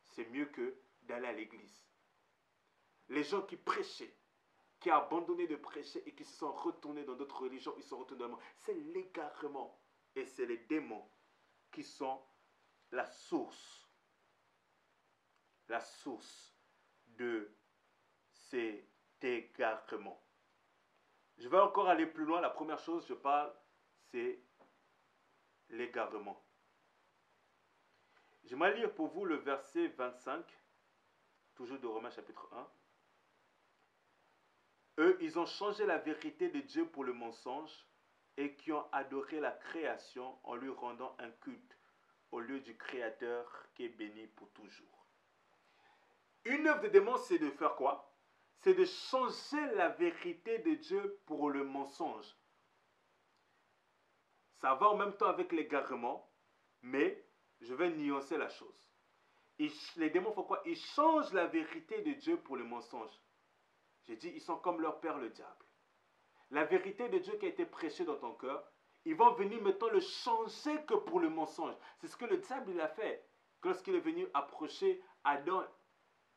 Speaker 1: c'est mieux que d'aller à l'église. Les gens qui prêchaient, qui ont abandonné de prêcher et qui se sont retournés dans d'autres religions, ils sont retournés dans le monde. C'est l'égarement. Et c'est les démons qui sont la source de cet égarement. Je vais encore aller plus loin. La première chose, je parle, c'est l'égarement. J'aimerais lire pour vous le verset 25, toujours de Romains chapitre 1. Eux, ils ont changé la vérité de Dieu pour le mensonge et qui ont adoré la création en lui rendant un culte au lieu du Créateur qui est béni pour toujours. Une œuvre de démon, c'est de faire quoi? C'est de changer la vérité de Dieu pour le mensonge. Ça va en même temps avec l'égarement, mais je vais nuancer la chose. Les démons font quoi? Ils changent la vérité de Dieu pour le mensonge. J'ai dit, ils sont comme leur père le diable. La vérité de Dieu qui a été prêchée dans ton cœur, ils vont venir maintenant le changer que pour le mensonge. C'est ce que le diable il a fait lorsqu'il est venu approcher Adam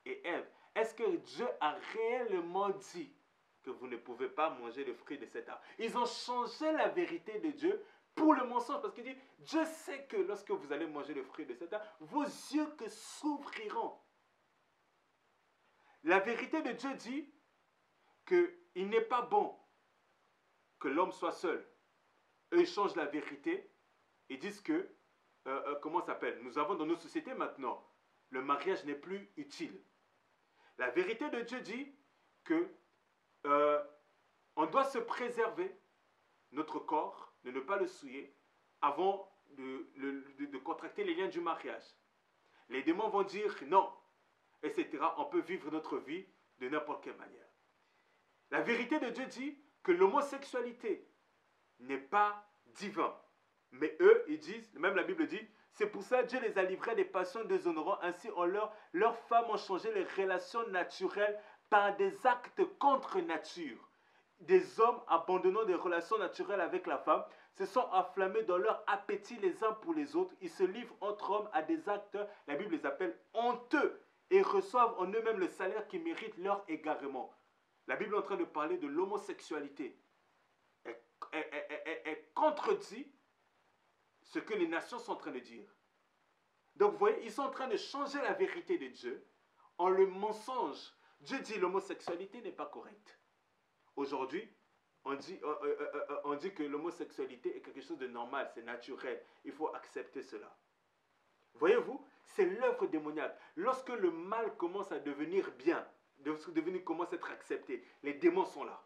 Speaker 1: et Ève. Est-ce que Dieu a réellement dit que vous ne pouvez pas manger le fruit de cet arbre? Ils ont changé la vérité de Dieu pour le mensonge. Parce qu'il dit, Dieu sait que lorsque vous allez manger le fruit de cet arbre, vos yeux que s'ouvriront. La vérité de Dieu dit qu'il n'est pas bon que l'homme soit seul. Eux, ils changent la vérité et disent que, comment ça s'appelle? Nous avons dans nos sociétés maintenant, le mariage n'est plus utile. La vérité de Dieu dit que on doit se préserver notre corps, de ne pas le souiller, avant de contracter les liens du mariage. Les démons vont dire non, etc. On peut vivre notre vie de n'importe quelle manière. La vérité de Dieu dit que l'homosexualité n'est pas divin. Mais eux, ils disent, même la Bible dit, c'est pour ça que Dieu les a livrés à des passions déshonorantes. Ainsi, leurs femmes ont changé les relations naturelles par des actes contre nature. Des hommes abandonnant des relations naturelles avec la femme se sont enflammés dans leur appétit les uns pour les autres. Ils se livrent entre hommes à des actes, la Bible les appelle honteux, et reçoivent en eux-mêmes le salaire qui mérite leur égarement. La Bible est en train de parler de l'homosexualité. Elle contredit ce que les nations sont en train de dire. Donc vous voyez, ils sont en train de changer la vérité de Dieu en le mensonge. Dieu dit l'homosexualité n'est pas correcte. Aujourd'hui, on dit que l'homosexualité est quelque chose de normal, c'est naturel. Il faut accepter cela. Voyez-vous, c'est l'œuvre démoniaque. Lorsque le mal commence à devenir bien, commence à être accepté, les démons sont là.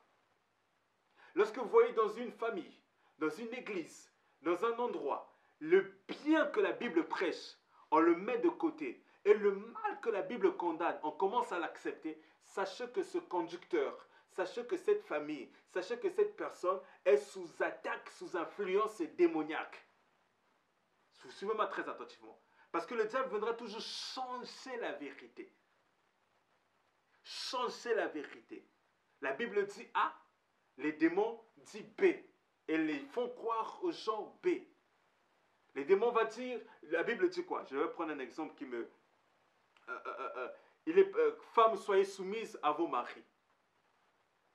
Speaker 1: Lorsque vous voyez dans une famille, dans une église, dans un endroit, le bien que la Bible prêche, on le met de côté. Et le mal que la Bible condamne, on commence à l'accepter. Sachez que ce conducteur, sachez que cette famille, sachez que cette personne est sous attaque, sous influence démoniaque. Suivez-moi très attentivement. Parce que le diable viendra toujours changer la vérité. Changer la vérité. La Bible dit A, les démons disent B. Et les font croire aux gens B. Les démons vont dire, la Bible dit quoi? Je vais prendre un exemple qui me... femmes, soyez soumises à vos maris.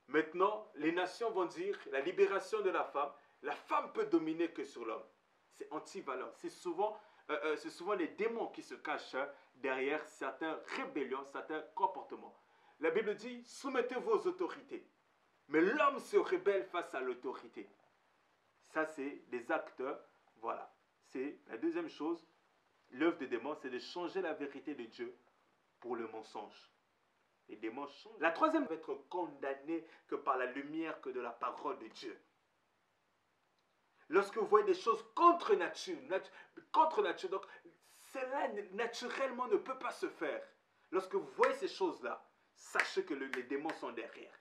Speaker 1: Maintenant, les nations vont dire, la libération de la femme peut dominer que sur l'homme. C'est anti-valeur. C'est souvent les démons qui se cachent derrière certaines rébellions, certains comportements. La Bible dit, soumettez-vous aux autorités. Mais l'homme se rébelle face à l'autorité. Ça, c'est des actes, voilà. C'est la deuxième chose, l'œuvre des démons, c'est de changer la vérité de Dieu pour le mensonge. Les démons changent. La troisième va être condamnée que par la lumière que de la parole de Dieu. Lorsque vous voyez des choses contre nature, donc cela naturellement ne peut pas se faire. Lorsque vous voyez ces choses-là, sachez que les démons sont derrière.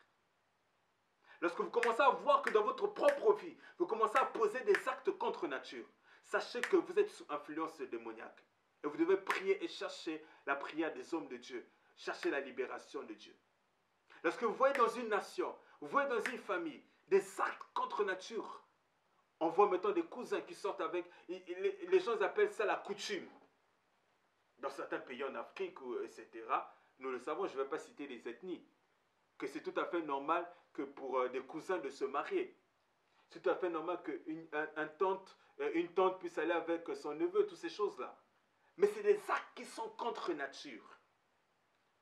Speaker 1: Lorsque vous commencez à voir que dans votre propre vie, vous commencez à poser des actes contre nature, sachez que vous êtes sous influence démoniaque. Et vous devez prier et chercher la prière des hommes de Dieu. Chercher la libération de Dieu. Lorsque vous voyez dans une nation, vous voyez dans une famille, des actes contre nature, on voit maintenant des cousins qui sortent avec, les gens appellent ça la coutume. Dans certains pays en Afrique, etc., nous le savons, je ne vais pas citer les ethnies, que c'est tout à fait normal que pour des cousins de se marier. C'est tout à fait normal qu'une tante puisse aller avec son neveu, toutes ces choses-là. Mais c'est des actes qui sont contre nature.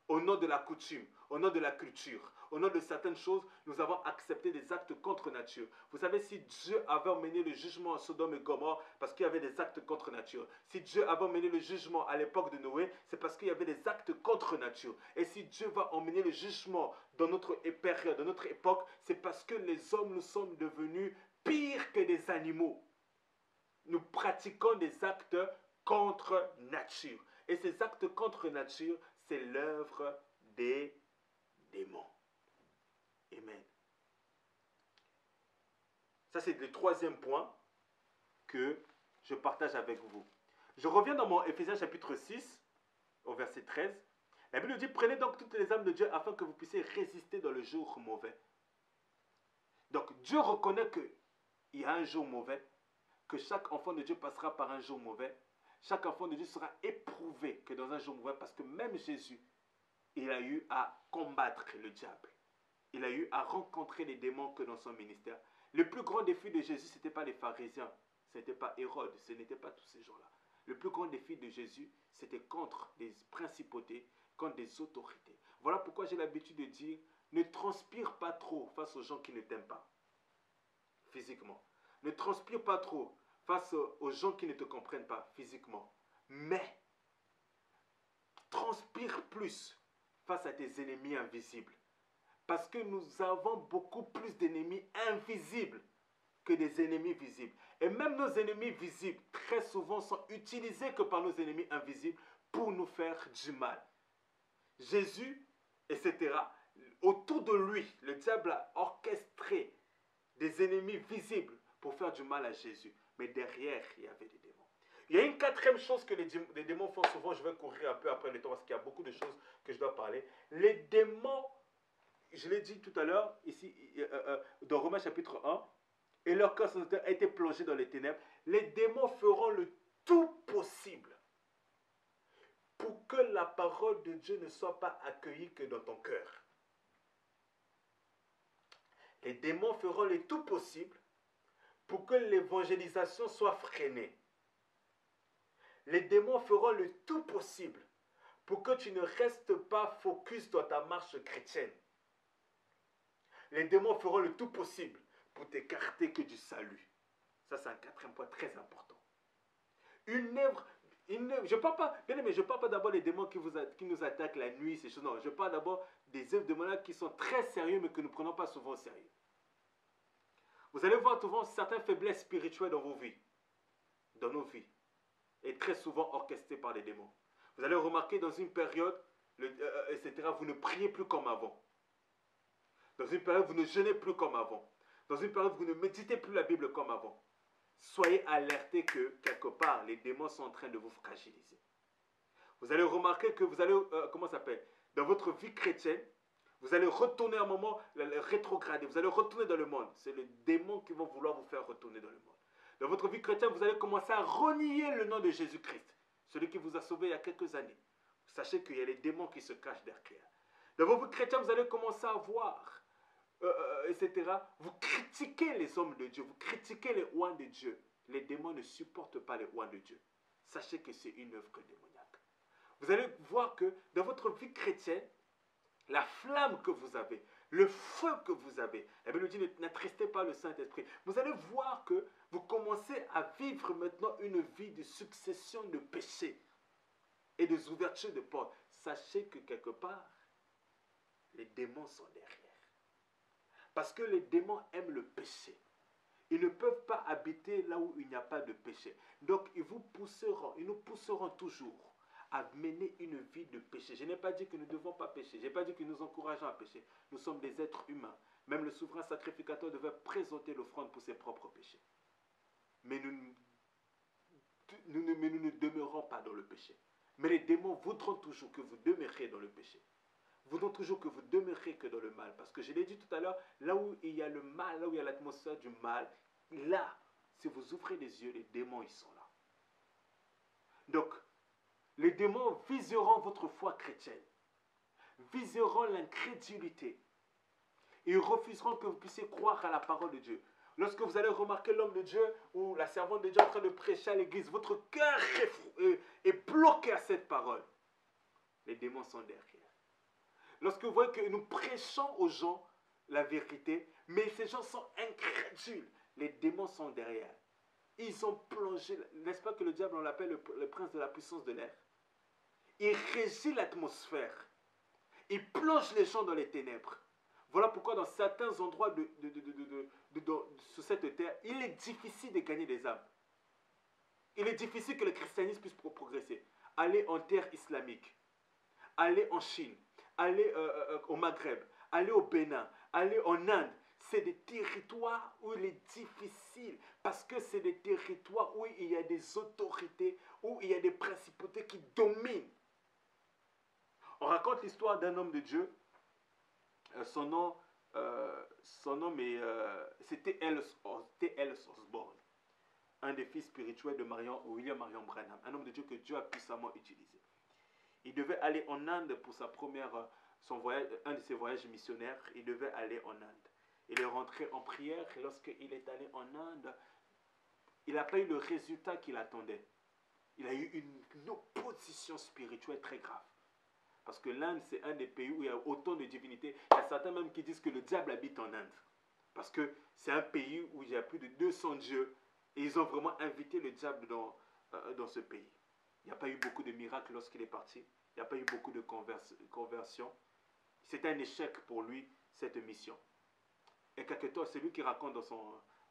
Speaker 1: Au nom de la coutume, au nom de la culture, au nom de certaines choses, nous avons accepté des actes contre nature. Vous savez, si Dieu avait emmené le jugement à Sodome et Gomorrhe, parce qu'il y avait des actes contre nature. Si Dieu avait emmené le jugement à l'époque de Noé, c'est parce qu'il y avait des actes contre nature. Et si Dieu va emmener le jugement dans notre période, dans notre époque, c'est parce que les hommes nous sommes devenus pires que des animaux. Nous pratiquons des actes contre nature. Et ces actes contre nature, c'est l'œuvre des démons. Amen. Ça, c'est le troisième point que je partage avec vous. Je reviens dans mon Éphésiens chapitre 6, au verset 13. La Bible dit, prenez donc toutes les âmes de Dieu afin que vous puissiez résister dans le jour mauvais. Donc, Dieu reconnaît qu'il y a un jour mauvais, que chaque enfant de Dieu passera par un jour mauvais. Chaque enfant de Dieu sera éprouvé que dans un jour mauvais, parce que même Jésus, il a eu à combattre le diable. Il a eu à rencontrer les démons que dans son ministère. Le plus grand défi de Jésus, ce n'était pas les pharisiens, ce n'était pas Hérode, ce n'était pas tous ces gens-là. Le plus grand défi de Jésus, c'était contre des principautés, contre des autorités. Voilà pourquoi j'ai l'habitude de dire, ne transpire pas trop face aux gens qui ne t'aiment pas, physiquement. Ne transpire pas trop face aux gens qui ne te comprennent pas, physiquement. Mais, transpire plus face à tes ennemis invisibles. Parce que nous avons beaucoup plus d'ennemis invisibles que des ennemis visibles. Et même nos ennemis visibles, très souvent, sont utilisés que par nos ennemis invisibles pour nous faire du mal. Jésus, etc., autour de lui, le diable a orchestré des ennemis visibles pour faire du mal à Jésus. Mais derrière, il y avait des démons. Il y a une quatrième chose que les démons font souvent. Je vais courir un peu après le temps parce qu'il y a beaucoup de choses que je dois parler. Les démons, je l'ai dit tout à l'heure, ici, dans Romains chapitre 1, et leur cœur a été plongé dans les ténèbres. Les démons feront le tout possible pour que la parole de Dieu ne soit pas accueillie que dans ton cœur. Les démons feront le tout possible pour que l'évangélisation soit freinée. Les démons feront le tout possible pour que tu ne restes pas focus dans ta marche chrétienne. Les démons feront le tout possible pour t'écarter que du salut. Ça, c'est un quatrième point très important. Une œuvre, je ne parle pas, bien aimé, je ne parle pas d'abord des démons qui nous attaquent la nuit, ces choses. Non, je parle d'abord des œuvres démoniaques qui sont très sérieuses, mais que nous ne prenons pas souvent au sérieux. Vous allez voir souvent certaines faiblesses spirituelles dans vos vies, dans nos vies, et très souvent orchestrées par les démons. Vous allez remarquer dans une période, etc., vous ne priez plus comme avant. Dans une période, vous ne jeûnez plus comme avant. Dans une période, vous ne méditez plus la Bible comme avant. Soyez alertés que, quelque part, les démons sont en train de vous fragiliser. Vous allez remarquer que vous allez, comment ça s'appelle, dans votre vie chrétienne, vous allez retourner un moment, rétrograder, vous allez retourner dans le monde. C'est les démons qui vont vouloir vous faire retourner dans le monde. Dans votre vie chrétienne, vous allez commencer à renier le nom de Jésus-Christ, celui qui vous a sauvé il y a quelques années. Sachez qu'il y a les démons qui se cachent derrière. Dans votre vie chrétienne, vous allez commencer à voir, etc. Vous critiquez les hommes de Dieu, vous critiquez les oins de Dieu. Les démons ne supportent pas les oins de Dieu. Sachez que c'est une œuvre démoniaque. Vous allez voir que dans votre vie chrétienne, la flamme que vous avez, le feu que vous avez, la Bible dit n'attristez pas le Saint-Esprit. Vous allez voir que vous commencez à vivre maintenant une vie de succession de péchés et des ouvertures de portes. Sachez que quelque part, les démons sont derrière. Parce que les démons aiment le péché. Ils ne peuvent pas habiter là où il n'y a pas de péché. Donc, ils nous pousseront toujours à mener une vie de péché. Je n'ai pas dit que nous ne devons pas pécher. Je n'ai pas dit que nous encourageons à pécher. Nous sommes des êtres humains. Même le souverain sacrificateur devait présenter l'offrande pour ses propres péchés. Mais nous ne demeurons pas dans le péché. Mais les démons voudront toujours que vous demeuriez dans le péché. Voudront toujours que vous demeuriez que dans le mal. Parce que je l'ai dit tout à l'heure, là où il y a le mal, là où il y a l'atmosphère du mal, là, si vous ouvrez les yeux, les démons, ils sont là. Donc, les démons viseront votre foi chrétienne, viseront l'incrédulité. Ils refuseront que vous puissiez croire à la parole de Dieu. Lorsque vous allez remarquer l'homme de Dieu ou la servante de Dieu en train de prêcher à l'église, votre cœur est bloqué à cette parole. Les démons sont derrière. Lorsque vous voyez que nous prêchons aux gens la vérité, mais ces gens sont incrédules, les démons sont derrière. Ils ont plongé, n'est-ce pas que le diable, on l'appelle le prince de la puissance de l'air? Il régit l'atmosphère. Il plonge les gens dans les ténèbres. Voilà pourquoi dans certains endroits sur cette terre, il est difficile de gagner des âmes. Il est difficile que le christianisme puisse progresser. Allez en terre islamique, allez en Chine, allez au Maghreb, allez au Bénin, allez en Inde. C'est des territoires où il est difficile parce que c'est des territoires où il y a des autorités, où il y a des principautés qui dominent. On raconte l'histoire d'un homme de Dieu. Son nom c'était T.L. Osborne, un des fils spirituels de William Marion Branham, un homme de Dieu que Dieu a puissamment utilisé. Il devait aller en Inde pour un de ses voyages missionnaires. Il devait aller en Inde. Il est rentré en prière et lorsqu'il est allé en Inde, il n'a pas eu le résultat qu'il attendait. Il a eu une opposition spirituelle très grave. Parce que l'Inde, c'est un des pays où il y a autant de divinités. Il y a certains même qui disent que le diable habite en Inde. Parce que c'est un pays où il y a plus de 200 dieux. Et ils ont vraiment invité le diable dans ce pays. Il n'y a pas eu beaucoup de miracles lorsqu'il est parti. Il n'y a pas eu beaucoup de conversions. C'était un échec pour lui, cette mission. Et quelque temps, c'est lui qui raconte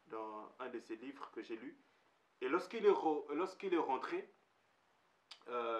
Speaker 1: dans un de ses livres que j'ai lu. Et lorsqu'il est rentré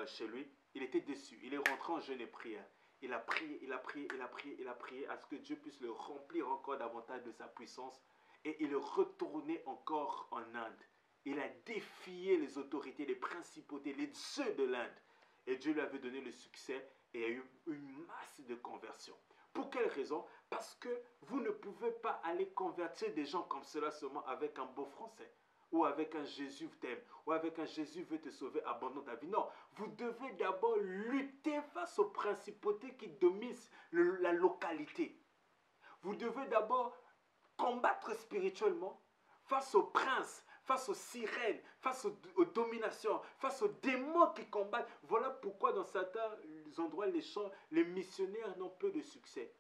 Speaker 1: chez lui, il était déçu. Il est rentré en jeûne et prière. Il a prié, il a prié, il a prié, il a prié à ce que Dieu puisse le remplir encore davantage de sa puissance. Et il est retourné encore en Inde. Il a défié les autorités, les principautés, les dieux de l'Inde. Et Dieu lui avait donné le succès et il y a eu une masse de conversions. Pour quelle raison? Parce que vous ne pouvez pas aller convertir des gens comme cela seulement avec un beau français. Ou avec un Jésus t'aime, ou avec un Jésus veut te sauver, abandonne ta vie. Non, vous devez d'abord lutter face aux principautés qui dominent la localité. Vous devez d'abord combattre spirituellement face aux princes, face aux sirènes, face aux dominations, face aux démons qui combattent. Voilà pourquoi dans certains endroits, les missionnaires n'ont peu de succès.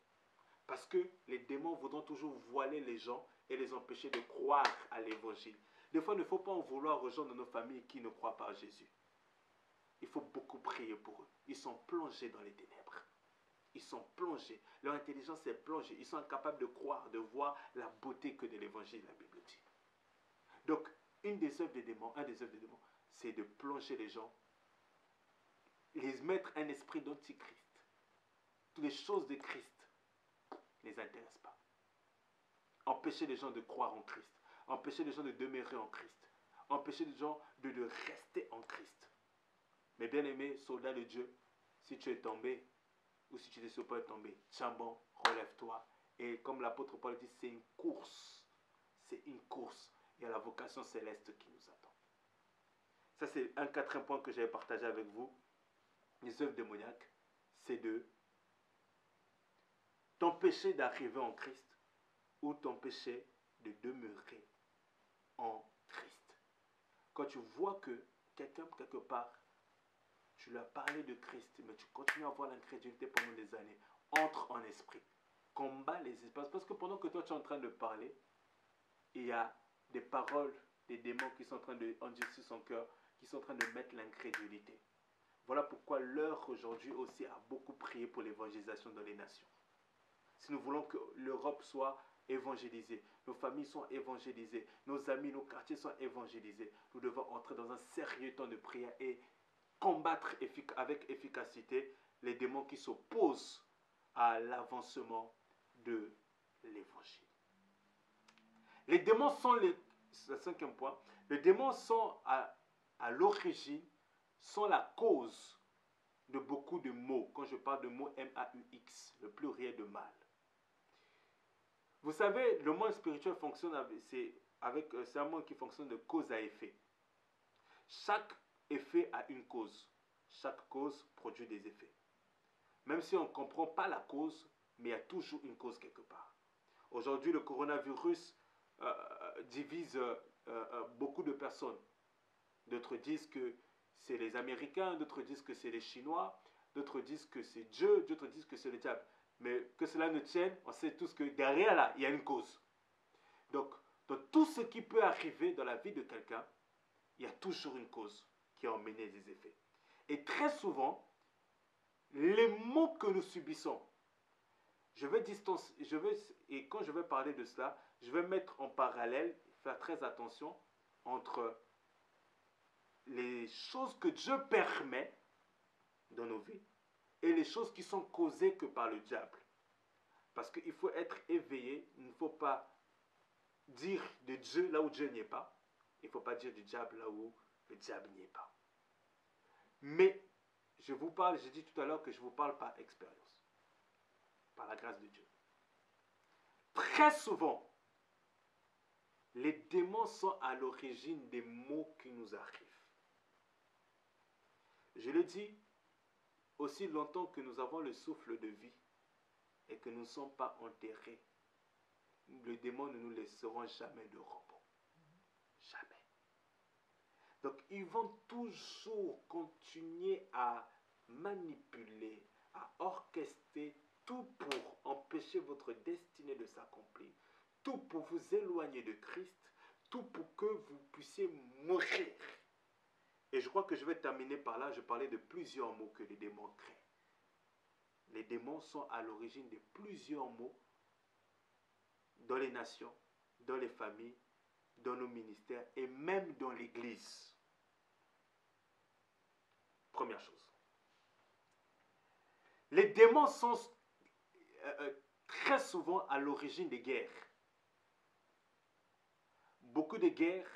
Speaker 1: Parce que les démons voudront toujours voiler les gens et les empêcher de croire à l'évangile. Des fois, il ne faut pas en vouloir aux gens de nos familles qui ne croient pas à Jésus. Il faut beaucoup prier pour eux. Ils sont plongés dans les ténèbres. Ils sont plongés. Leur intelligence est plongée. Ils sont incapables de croire, de voir la beauté que de l'évangile, la Bible dit. Donc, un des œuvres des démons, c'est de plonger les gens, les mettre un esprit d'antichrist. Toutes les choses de Christ ne les intéressent pas. Empêcher les gens de croire en Christ. Empêcher les gens de demeurer en Christ. Empêcher les gens de rester en Christ. Mais bien aimé, soldat de Dieu, si tu es tombé, ou si tu ne sais pas tomber, tiens bon, relève-toi. Et comme l'apôtre Paul dit, c'est une course. C'est une course. Il y a la vocation céleste qui nous attend. Ça, c'est un quatrième point que j'avais partagé avec vous. Les œuvres démoniaques, c'est de t'empêcher d'arriver en Christ ou t'empêcher de demeurer en Christ. Quand tu vois que quelqu'un, quelque part, tu lui as parlé de Christ, mais tu continues à avoir l'incrédulité pendant des années, entre en esprit. Combat les espaces. Parce que pendant que toi, tu es en train de parler, il y a des paroles, des démons qui sont en train de endurcir son cœur, qui sont en train de mettre l'incrédulité. Voilà pourquoi l'heure aujourd'hui aussi a beaucoup prié pour l'évangélisation dans les nations. Si nous voulons que l'Europe soit évangélisée, nos familles soient évangélisées, nos amis, nos quartiers soient évangélisés, nous devons entrer dans un sérieux temps de prière et combattre avec efficacité les démons qui s'opposent à l'avancement de l'évangile. Les démons sont c'est le cinquième point, les démons sont à l'origine, sont la cause de beaucoup de maux. Quand je parle de mots M-A-U-X, le pluriel de mal. Vous savez, le monde spirituel fonctionne c'est un monde qui fonctionne de cause à effet. Chaque effet a une cause. Chaque cause produit des effets. Même si on ne comprend pas la cause, mais il y a toujours une cause quelque part. Aujourd'hui, le coronavirus divise beaucoup de personnes. D'autres disent que c'est les Américains, d'autres disent que c'est les Chinois, d'autres disent que c'est Dieu, d'autres disent que c'est le diable. Mais que cela ne tienne, on sait tous que derrière là, il y a une cause. Donc, dans tout ce qui peut arriver dans la vie de quelqu'un, il y a toujours une cause qui a emmené des effets. Et très souvent, les maux que nous subissons, et quand je vais parler de cela, je vais mettre en parallèle, faire très attention entre les choses que Dieu permet dans nos vies et les choses qui sont causées que par le diable. Parce qu'il faut être éveillé, il ne faut pas dire de Dieu là où Dieu n'y est pas. Il ne faut pas dire du diable là où le diable n'y est pas. Mais j'ai dit tout à l'heure que je vous parle par expérience, par la grâce de Dieu. Très souvent, les démons sont à l'origine des maux qui nous arrivent. Je le dis, aussi longtemps que nous avons le souffle de vie et que nous ne sommes pas enterrés, les démons ne nous laisseront jamais de repos. Jamais. Donc, ils vont toujours continuer à manipuler, à orchestrer tout pour empêcher votre destinée de s'accomplir, tout pour vous éloigner de Christ, tout pour que vous puissiez mourir. Et je crois que je vais terminer par là. Je parlais de plusieurs mots que les démons créent. Les démons sont à l'origine de plusieurs maux dans les nations, dans les familles, dans nos ministères et même dans l'Église. Première chose. Les démons sont très souvent à l'origine des guerres. Beaucoup de guerres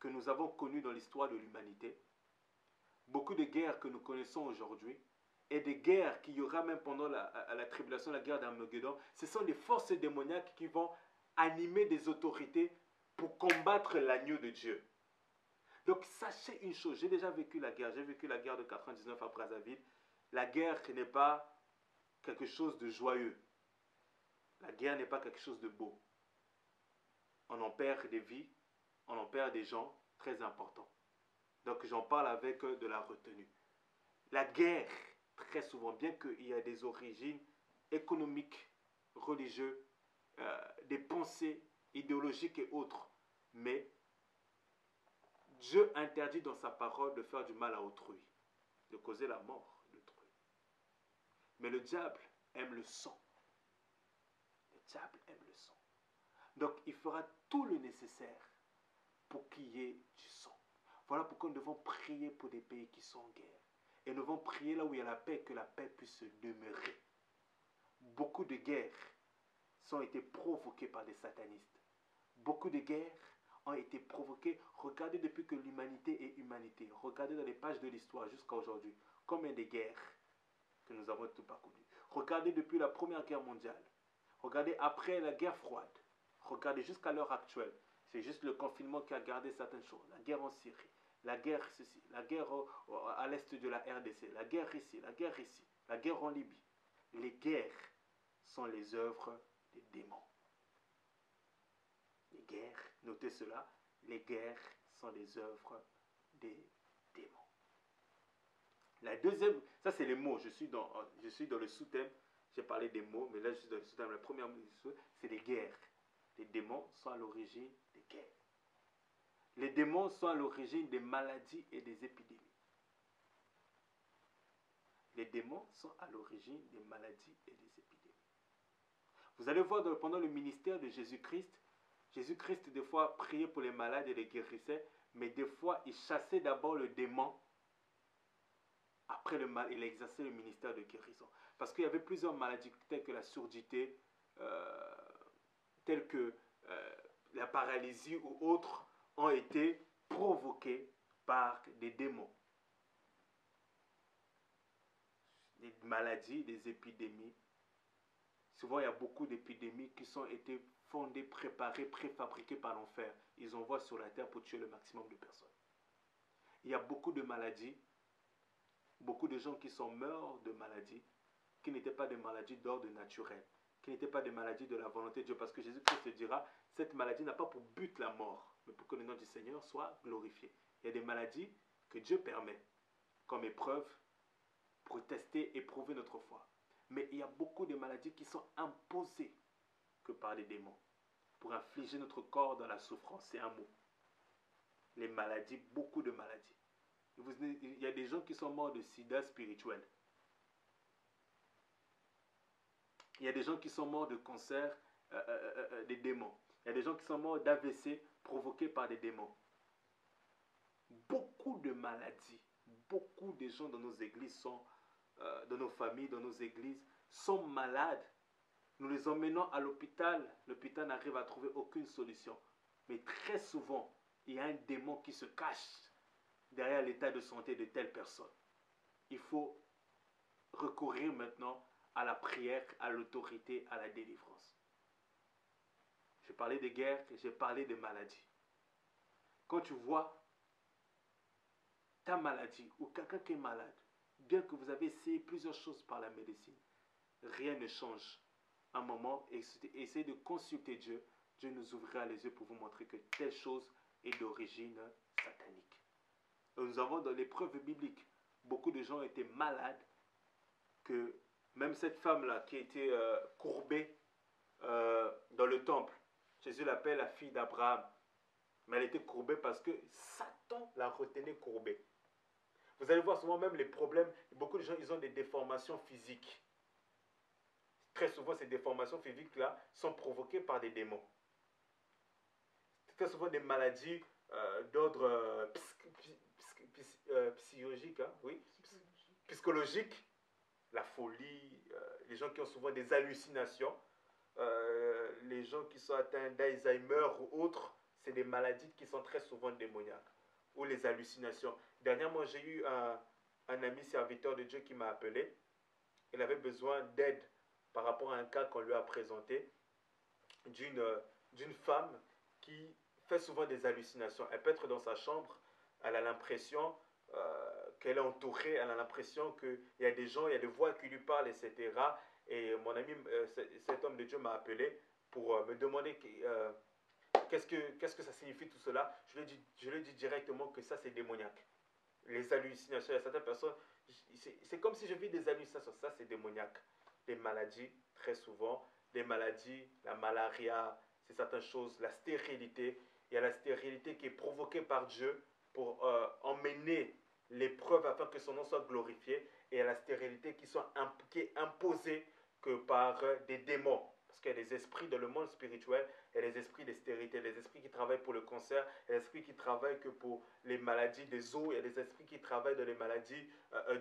Speaker 1: que nous avons connues dans l'histoire de l'humanité, beaucoup de guerres que nous connaissons aujourd'hui, et des guerres qu'il y aura même pendant la tribulation, la guerre d'Armageddon, ce sont les forces démoniaques qui vont animer des autorités pour combattre l'agneau de Dieu. Donc sachez une chose, j'ai déjà vécu la guerre, j'ai vécu la guerre de 99 à Brazzaville. La guerre n'est pas quelque chose de joyeux. La guerre n'est pas quelque chose de beau. On en perd des vies, on en perd des gens très importants. Donc j'en parle avec de la retenue. La guerre, très souvent, bien qu'il y ait des origines économiques, religieuses, des pensées idéologiques et autres, mais Dieu interdit dans sa parole de faire du mal à autrui, de causer la mort d'autrui. Mais le diable, aime le sang. Le diable aime le sang. Donc, il fera tout le nécessaire pour qu'il y ait du sang. Voilà pourquoi nous devons prier pour des pays qui sont en guerre. Et nous devons prier là où il y a la paix, que la paix puisse demeurer. Beaucoup de guerres ont été provoquées par des satanistes. Beaucoup de guerres ont été provoquées. Regardez depuis que l'humanité est humanité. Regardez dans les pages de l'histoire jusqu'à aujourd'hui. Combien de guerres que nous avons tout parcouru. Regardez depuis la Première Guerre mondiale. Regardez après la guerre froide. Regardez jusqu'à l'heure actuelle. C'est juste le confinement qui a gardé certaines choses. La guerre en Syrie, la guerre ceci, la guerre à l'est de la RDC, la guerre ici, la guerre en Libye. Les guerres sont les œuvres des démons. Les guerres, notez cela, les guerres sont les œuvres des démons. La deuxième, ça c'est les mots, je suis dans le sous-thème, j'ai parlé des mots, mais là je suis dans le sous-thème, la première mot, c'est les guerres. Les démons sont à l'origine des guerres. Les démons sont à l'origine des maladies et des épidémies. Les démons sont à l'origine des maladies et des épidémies. Vous allez voir pendant le ministère de Jésus-Christ, Jésus-Christ des fois priait pour les malades et les guérissait, mais des fois il chassait d'abord le démon. Après le mal, il exerçait le ministère de guérison. Parce qu'il y avait plusieurs maladies telles que la surdité, telles que la paralysie ou autres ont été provoquées par des démons. Des maladies, des épidémies. Souvent, il y a beaucoup d'épidémies qui ont été fondées, préparées, préfabriquées par l'enfer. Ils envoient sur la terre pour tuer le maximum de personnes. Il y a beaucoup de maladies, beaucoup de gens qui sont morts de maladies, qui n'étaient pas des maladies d'ordre naturel, qui n'étaient pas des maladies de la volonté de Dieu. Parce que Jésus-Christ te dira, cette maladie n'a pas pour but la mort, mais pour que le nom du Seigneur soit glorifié. Il y a des maladies que Dieu permet comme épreuve pour tester et prouver notre foi. Mais il y a beaucoup de maladies qui sont imposées que par les démons pour infliger notre corps dans la souffrance. C'est un mot. Les maladies, beaucoup de maladies. Il y a des gens qui sont morts de sida spirituel. Il y a des gens qui sont morts de cancer des démons. Il y a des gens qui sont morts d'AVC provoqués par des démons. Beaucoup de maladies, beaucoup de gens dans nos églises sont, dans nos familles, dans nos églises, sont malades. Nous les emmenons à l'hôpital. L'hôpital n'arrive à trouver aucune solution. Mais très souvent, il y a un démon qui se cache derrière l'état de santé de telle personne. Il faut recourir maintenant à la prière, à l'autorité, à la délivrance. J'ai parlé des guerres, j'ai parlé des maladies. Quand tu vois ta maladie ou quelqu'un qui est malade, bien que vous avez essayé plusieurs choses par la médecine, rien ne change. Un moment, essayez de consulter Dieu. Dieu nous ouvrira les yeux pour vous montrer que telle chose est d'origine satanique. Et nous avons dans les preuves bibliques, beaucoup de gens étaient malades, que même cette femme-là qui était courbée dans le temple, Jésus l'appelle la fille d'Abraham, mais elle était courbée parce que Satan la retenait courbée. Vous allez voir souvent même les problèmes, beaucoup de gens ils ont des déformations physiques. Très souvent ces déformations physiques-là sont provoquées par des démons. Très souvent des maladies d'ordre psychologique, hein, oui, psychologique, la folie, les gens qui ont souvent des hallucinations, les gens qui sont atteints d'Alzheimer ou autres, c'est des maladies qui sont très souvent démoniaques, ou les hallucinations. Dernièrement, j'ai eu un ami serviteur de Dieu qui m'a appelé. Il avait besoin d'aide par rapport à un cas qu'on lui a présenté d'une femme qui fait souvent des hallucinations. Elle peut être dans sa chambre, elle a l'impression qu'elle est entourée, elle a l'impression qu'il y a des gens, il y a des voix qui lui parlent, etc. Et mon ami, cet homme de Dieu m'a appelé pour me demander qu'est-ce que ça signifie tout cela. Je lui ai dit directement que ça c'est démoniaque. Les hallucinations, il y a certaines personnes, c'est comme si je vis des hallucinations, ça c'est démoniaque. Les maladies, très souvent, les maladies, la malaria, c'est certaines choses, la stérilité. Il y a la stérilité qui est provoquée par Dieu pour emmener l'épreuve afin que son nom soit glorifié. Et il y a la stérilité qui est imposée que par des démons. Parce qu'il y a des esprits dans le monde spirituel, il y a des esprits de stérilité, des esprits qui travaillent pour le cancer, il y a des esprits qui travaillent que pour les maladies des os, il y a des esprits qui travaillent dans les maladies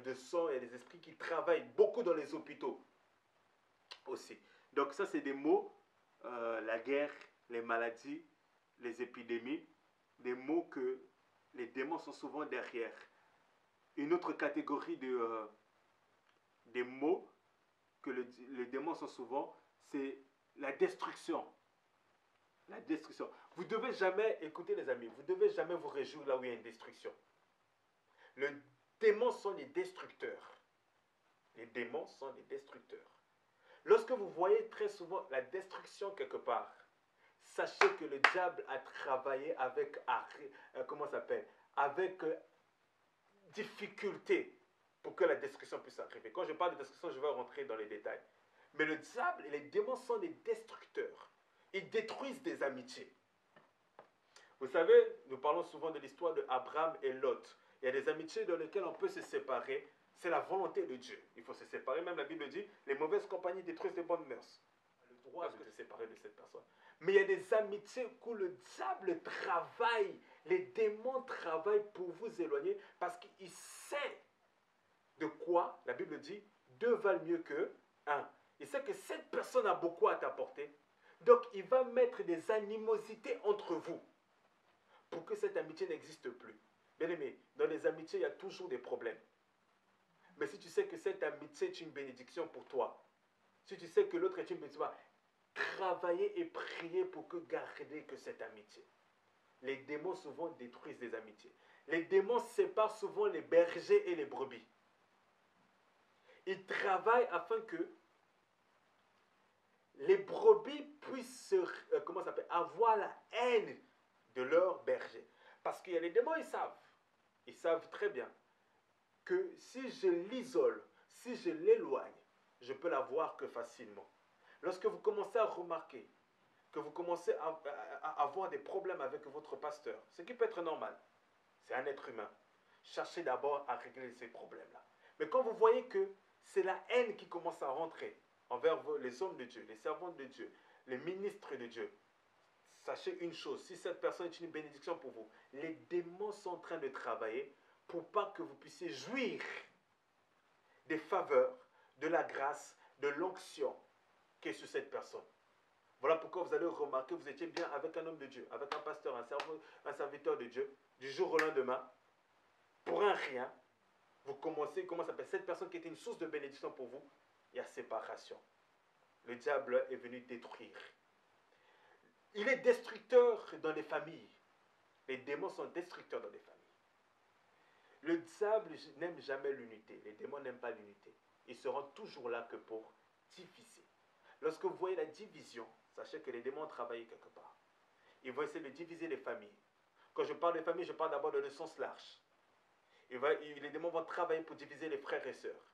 Speaker 1: de sang, il y a des esprits qui travaillent beaucoup dans les hôpitaux aussi. Donc ça, c'est des mots, la guerre, les maladies, les épidémies, des mots que les démons sont souvent derrière. Une autre catégorie des mots que les démons sont souvent, c'est la destruction. La destruction. Vous ne devez jamais, écoutez les amis, vous ne devez jamais vous réjouir là où il y a une destruction. Les démons sont les destructeurs. Les démons sont les destructeurs. Lorsque vous voyez très souvent la destruction quelque part, sachez que le diable a travaillé avec, comment ça s'appelle, avec difficulté pour que la destruction puisse arriver. Quand je parle de destruction, je vais rentrer dans les détails. Mais le diable et les démons sont des destructeurs. Ils détruisent des amitiés. Vous savez, nous parlons souvent de l'histoire de Abraham et Lot. Il y a des amitiés dans lesquelles on peut se séparer. C'est la volonté de Dieu. Il faut se séparer. Même la Bible dit, les mauvaises compagnies détruisent les bonnes mœurs. Le droit de se séparer de cette personne. Mais il y a des amitiés où le diable travaille, les démons travaillent pour vous éloigner parce qu'il sait de quoi, la Bible dit, deux valent mieux que un. Il sait que cette personne a beaucoup à t'apporter. Donc il va mettre des animosités entre vous pour que cette amitié n'existe plus. Bien aimé, dans les amitiés, il y a toujours des problèmes. Mais si tu sais que cette amitié est une bénédiction pour toi, si tu sais que l'autre est une bénédiction, travailler et prier pour que garder que cette amitié. Les démons souvent détruisent des amitiés. Les démons séparent souvent les bergers et les brebis. Ils travaillent afin que les brebis puissent avoir la haine de leur berger. Parce qu'il y a les démons, ils savent très bien que si je l'isole, si je l'éloigne, je peux la voir que facilement. Lorsque vous commencez à remarquer que vous commencez à avoir des problèmes avec votre pasteur, ce qui peut être normal, c'est un être humain. Cherchez d'abord à régler ces problèmes-là. Mais quand vous voyez que c'est la haine qui commence à rentrer envers les hommes de Dieu, les servants de Dieu, les ministres de Dieu, sachez une chose, si cette personne est une bénédiction pour vous, les démons sont en train de travailler pour pas que vous puissiez jouir des faveurs, de la grâce, de l'onction qui est sur cette personne. Voilà pourquoi vous allez remarquer, vous étiez bien avec un homme de Dieu, avec un pasteur, un serviteur de Dieu, du jour au lendemain, pour un rien, vous commencez, comment ça s'appelle, cette personne qui était une source de bénédiction pour vous, il y a séparation. Le diable est venu détruire. Il est destructeur dans les familles. Les démons sont destructeurs dans les familles. Le diable n'aime jamais l'unité. Les démons n'aiment pas l'unité. Ils seront toujours là que pour diviser. Lorsque vous voyez la division, sachez que les démons ont travaillé quelque part. Ils vont essayer de diviser les familles. Quand je parle de famille, je parle d'abord dans le sens large. Les démons vont travailler pour diviser les frères et sœurs.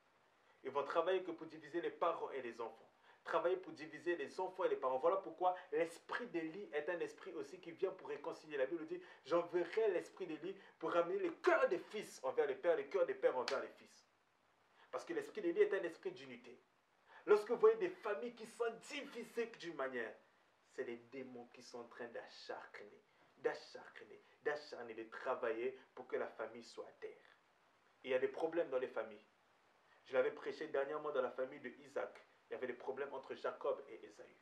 Speaker 1: Ils vont travailler que pour diviser les parents et les enfants. Travailler pour diviser les enfants et les parents. Voilà pourquoi l'esprit d'Élie est un esprit aussi qui vient pour réconcilier. La Bible dit, j'enverrai l'esprit d'Élie pour ramener le cœur des fils envers les pères, le cœur des pères envers les fils. Parce que l'esprit d'Élie est un esprit d'unité. Lorsque vous voyez des familles qui sont divisées d'une manière, c'est les démons qui sont en train d'acharner, de travailler pour que la famille soit à terre. Il y a des problèmes dans les familles. Je l'avais prêché dernièrement dans la famille de Isaac. Il y avait des problèmes entre Jacob et Ésaü.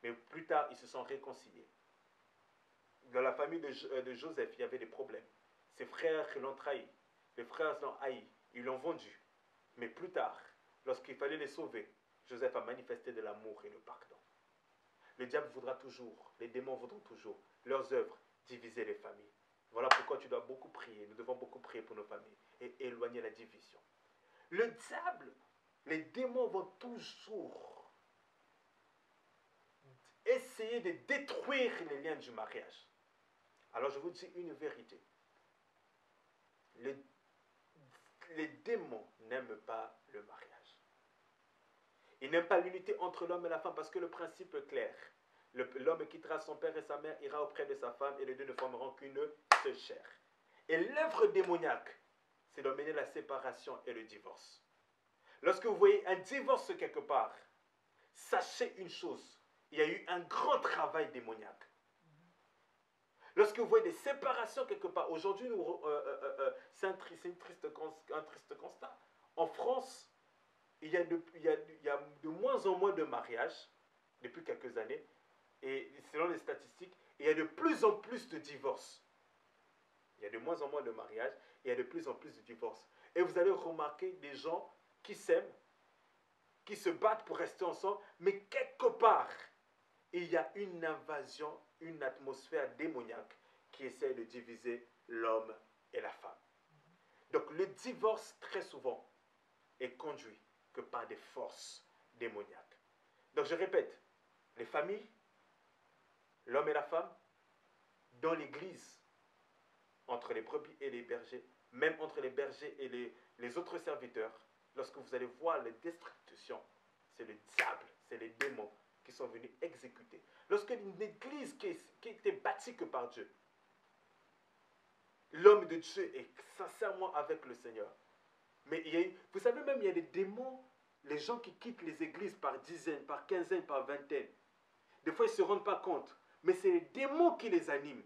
Speaker 1: Mais plus tard, ils se sont réconciliés. Dans la famille de Joseph, il y avait des problèmes. Ses frères l'ont trahi. Les frères l'ont haï. Ils l'ont vendu. Mais plus tard, lorsqu'il fallait les sauver, Joseph a manifesté de l'amour et le pardon. Le diable voudra toujours, les démons voudront toujours, leurs œuvres, diviser les familles. Voilà pourquoi tu dois beaucoup prier. Nous devons beaucoup prier pour nos familles et éloigner la division. Le diable, les démons vont toujours essayer de détruire les liens du mariage. Alors je vous dis une vérité. Les démons n'aiment pas le mariage. Ils n'aiment pas l'unité entre l'homme et la femme parce que le principe est clair. L'homme quittera son père et sa mère, ira auprès de sa femme et les deux ne formeront qu'une seule chair. Et l'œuvre démoniaque, c'est d'emmener la séparation et le divorce. Lorsque vous voyez un divorce quelque part, sachez une chose, il y a eu un grand travail démoniaque. Lorsque vous voyez des séparations quelque part, aujourd'hui, c'est un triste constat. En France, il y a de moins en moins de mariages depuis quelques années, et selon les statistiques, il y a de plus en plus de divorces. Il y a de moins en moins de mariages, et il y a de plus en plus de divorces. Et vous allez remarquer des gens qui s'aiment, qui se battent pour rester ensemble, mais quelque part, il y a une invasion, une atmosphère démoniaque qui essaie de diviser l'homme et la femme. Donc le divorce, très souvent, est conduit que par des forces démoniaques. Donc je répète, les familles, l'homme et la femme, dans l'église, entre les brebis et les bergers, même entre les bergers et les autres serviteurs, lorsque vous allez voir les destructions, c'est le diable, c'est les démons qui sont venus exécuter. Lorsque une église qui était bâtie que par Dieu, l'homme de Dieu est sincèrement avec le Seigneur. Mais vous savez même, il y a des démons, les gens qui quittent les églises par dizaines, par quinzaines, par vingtaines. Des fois, ils ne se rendent pas compte. Mais c'est les démons qui les animent.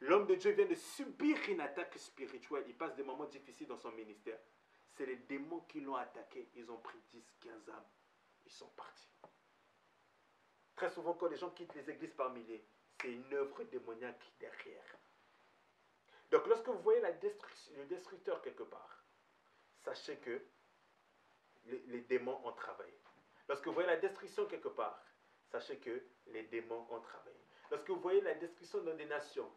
Speaker 1: L'homme de Dieu vient de subir une attaque spirituelle. Il passe des moments difficiles dans son ministère. C'est les démons qui l'ont attaqué. Ils ont pris 10, 15 âmes. Ils sont partis. Très souvent, quand les gens quittent les églises par milliers, c'est une œuvre démoniaque derrière. Donc, lorsque vous voyez le destructeur quelque part, sachez que les démons ont travaillé. Lorsque vous voyez la destruction quelque part, sachez que les démons ont travaillé. Lorsque vous voyez la destruction dans des nations,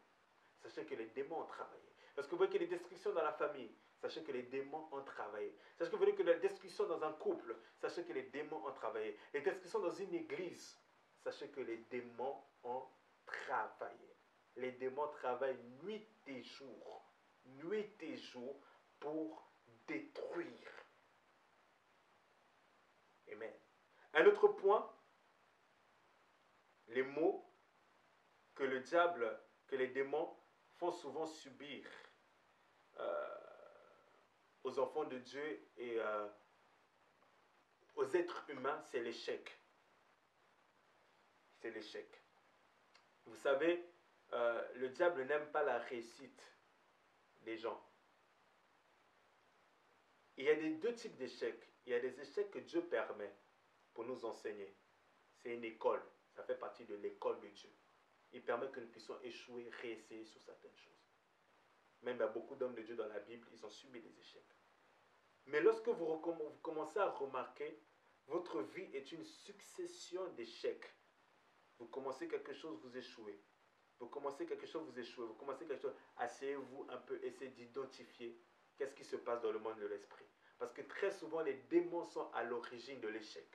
Speaker 1: sachez que les démons ont travaillé. Lorsque vous voyez que les destructions dans la famille, sachez que les démons ont travaillé. Sachez que vous voyez que la destruction dans un couple, sachez que les démons ont travaillé. Les destructions dans une église, sachez que les démons ont travaillé. Les démons travaillent nuit et jour pour détruire. Amen. Un autre point, les maux que le diable, que les démons font souvent subir aux enfants de Dieu et aux êtres humains, c'est l'échec. C'est l'échec. Vous savez, le diable n'aime pas la réussite des gens. Il y a deux types d'échecs. Il y a des échecs que Dieu permet pour nous enseigner. C'est une école. Ça fait partie de l'école de Dieu. Il permet que nous puissions échouer, réessayer sur certaines choses. Même il y a beaucoup d'hommes de Dieu dans la Bible, ils ont subi des échecs. Mais lorsque vous commencez à remarquer, votre vie est une succession d'échecs. Vous commencez quelque chose, vous échouez. Vous commencez quelque chose, vous échouez. Vous commencez quelque chose, asseyez-vous un peu, essayez d'identifier qu'est-ce qui se passe dans le monde de l'esprit. Parce que très souvent, les démons sont à l'origine de l'échec.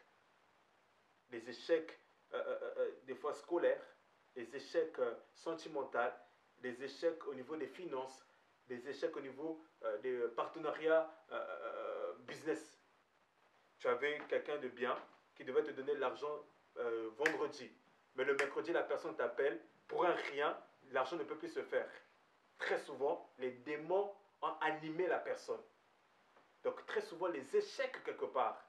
Speaker 1: Les échecs, des fois scolaires, les échecs sentimentaux, des échecs au niveau des finances, des échecs au niveau des partenariats business. Tu avais quelqu'un de bien qui devait te donner l'argent vendredi. Mais le mercredi, la personne t'appelle. Pour un rien, l'argent ne peut plus se faire. Très souvent, les démons ont animé la personne. Donc très souvent, les échecs quelque part,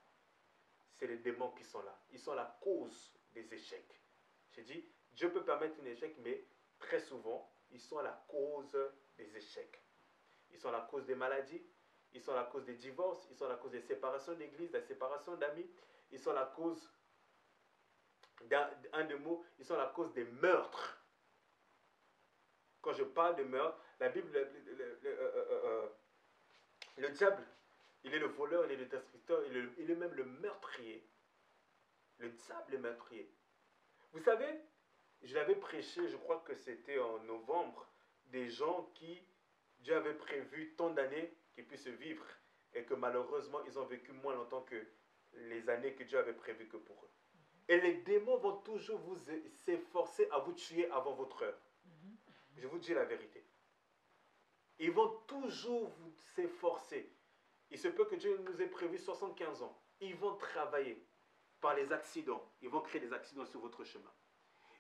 Speaker 1: c'est les démons qui sont là. Ils sont la cause des échecs. J'ai dit, Dieu peut permettre un échec, mais très souvent, ils sont la cause des échecs. Ils sont la cause des maladies, ils sont la cause des divorces, ils sont la cause des séparations d'église, des séparations d'amis, ils sont la cause, un des mots, ils sont la cause des meurtres. Quand je parle de meurtre, la Bible, le diable, il est le voleur, il est le destructeur, il est même le meurtrier. Le diable est meurtrier. Vous savez, je l'avais prêché, je crois que c'était en novembre, des gens qui, Dieu avait prévu tant d'années qu'ils puissent vivre et que malheureusement, ils ont vécu moins longtemps que les années que Dieu avait prévues que pour eux. Et les démons vont toujours s'efforcer à vous tuer avant votre heure. Je vous dis la vérité. Ils vont toujours s'efforcer. Il se peut que Dieu nous ait prévu 75 ans. Ils vont travailler par les accidents. Ils vont créer des accidents sur votre chemin.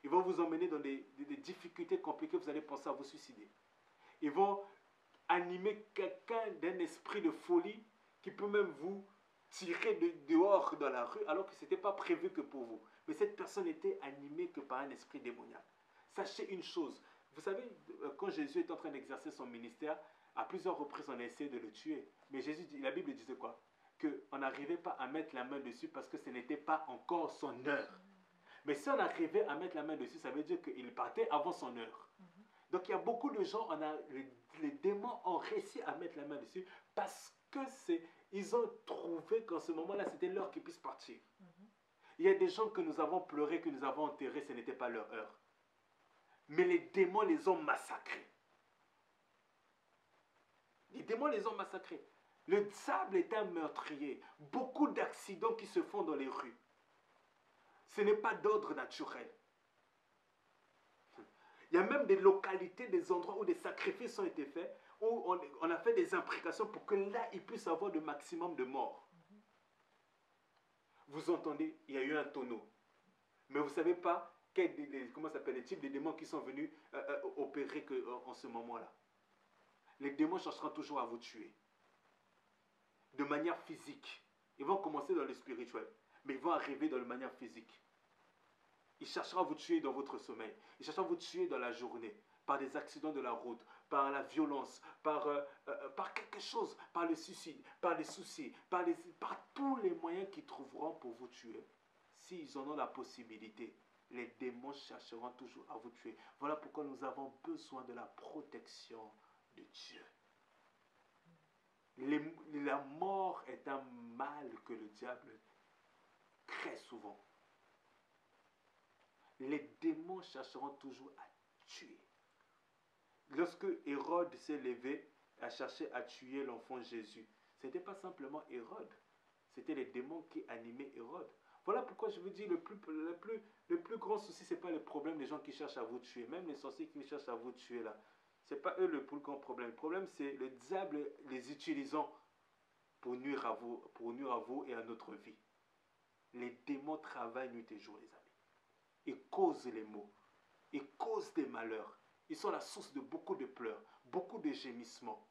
Speaker 1: Ils vont vous emmener dans des difficultés compliquées. Vous allez penser à vous suicider. Ils vont animer quelqu'un d'un esprit de folie qui peut même vous tiré dehors dans la rue alors que ce n'était pas prévu que pour vous. Mais cette personne était animée que par un esprit démoniaque. Sachez une chose, vous savez, quand Jésus est en train d'exercer son ministère, à plusieurs reprises on a essayé de le tuer. Mais Jésus, la Bible disait quoi? Qu'on n'arrivait pas à mettre la main dessus parce que ce n'était pas encore son heure. Mais si on arrivait à mettre la main dessus, ça veut dire qu'il partait avant son heure. Donc il y a beaucoup de gens, les démons ont réussi à mettre la main dessus parce que ils ont trouvé qu'en ce moment-là, c'était l'heure qu'ils puissent partir. Il y a des gens que nous avons pleuré, que nous avons enterrés, ce n'était pas leur heure. Mais les démons les ont massacrés. Les démons les ont massacrés. Le diable est un meurtrier. Beaucoup d'accidents qui se font dans les rues. Ce n'est pas d'ordre naturel. Il y a même des localités, des endroits où des sacrifices ont été faits, où on a fait des imprécations pour que là, il puisse avoir le maximum de morts. Vous entendez, il y a eu un tonneau. Mais vous ne savez pas comment s'appelle les types de démons qui sont venus opérer en ce moment-là. Les démons chercheront toujours à vous tuer. De manière physique. Ils vont commencer dans le spirituel, mais ils vont arriver dans la manière physique. Ils chercheront à vous tuer dans votre sommeil. Ils chercheront à vous tuer dans la journée, par des accidents de la route, par la violence, par quelque chose, par le suicide, par les soucis, par tous les moyens qu'ils trouveront pour vous tuer. S'ils en ont la possibilité, les démons chercheront toujours à vous tuer. Voilà pourquoi nous avons besoin de la protection de Dieu. La mort est un mal que le diable crée souvent. Les démons chercheront toujours à tuer. Lorsque Hérode s'est levé à chercher à tuer l'enfant Jésus, ce n'était pas simplement Hérode, c'était les démons qui animaient Hérode. Voilà pourquoi je vous dis, le plus grand souci, ce n'est pas le problème des gens qui cherchent à vous tuer. Même les sorciers qui cherchent à vous tuer là, ce n'est pas eux le plus grand problème. Le problème, c'est le diable les utilisant pour nuire à vous et à notre vie. Les démons travaillent nuit et jour, les amis. Ils causent les maux. Ils causent des malheurs. Ils sont la source de beaucoup de pleurs, beaucoup de gémissements,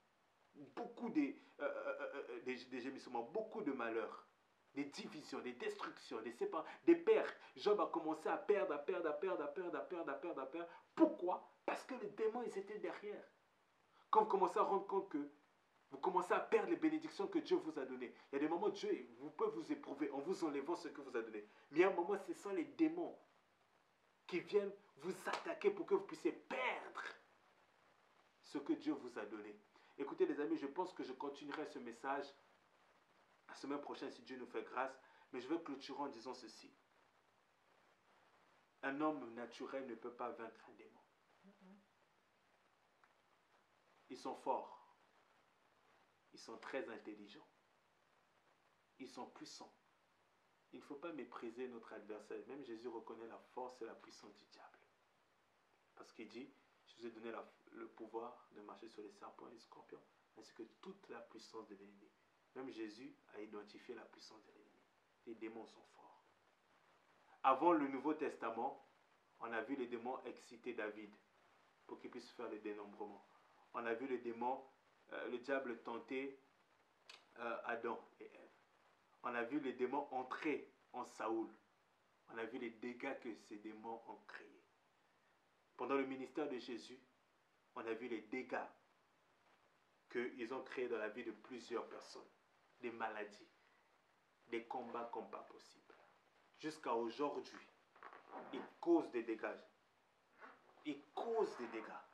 Speaker 1: beaucoup de gémissements, beaucoup de malheurs, des divisions, des destructions, des séparations, des pertes. Job a commencé à perdre. Pourquoi? Parce que les démons, ils étaient derrière. Quand vous commencez à rendre compte que vous commencez à perdre les bénédictions que Dieu vous a données. Il y a des moments où Dieu peut vous éprouver en vous enlevant ce que vous a donné. Mais il y a un moment, ce sont les démons qui viennent vous attaquer pour que vous puissiez perdre ce que Dieu vous a donné. Écoutez les amis, je pense que je continuerai ce message la semaine prochaine si Dieu nous fait grâce. Mais je vais clôturer en disant ceci. Un homme naturel ne peut pas vaincre un démon. Ils sont forts. Ils sont très intelligents. Ils sont puissants. Il ne faut pas mépriser notre adversaire. Même Jésus reconnaît la force et la puissance du diable. Parce qu'il dit, je vous ai donné le pouvoir de marcher sur les serpents et les scorpions, ainsi que toute la puissance de l'ennemi. Même Jésus a identifié la puissance de l'ennemi. Les démons sont forts. Avant le Nouveau Testament, on a vu les démons exciter David pour qu'il puisse faire le dénombrement. On a vu les démons, le diable tenter Adam et Ève. On a vu les démons entrer en Saoul. On a vu les dégâts que ces démons ont créés. Pendant le ministère de Jésus, on a vu les dégâts qu'ils ont créés dans la vie de plusieurs personnes. Des maladies, des combats comme pas possible. Jusqu'à aujourd'hui, ils causent des dégâts. Ils causent des dégâts.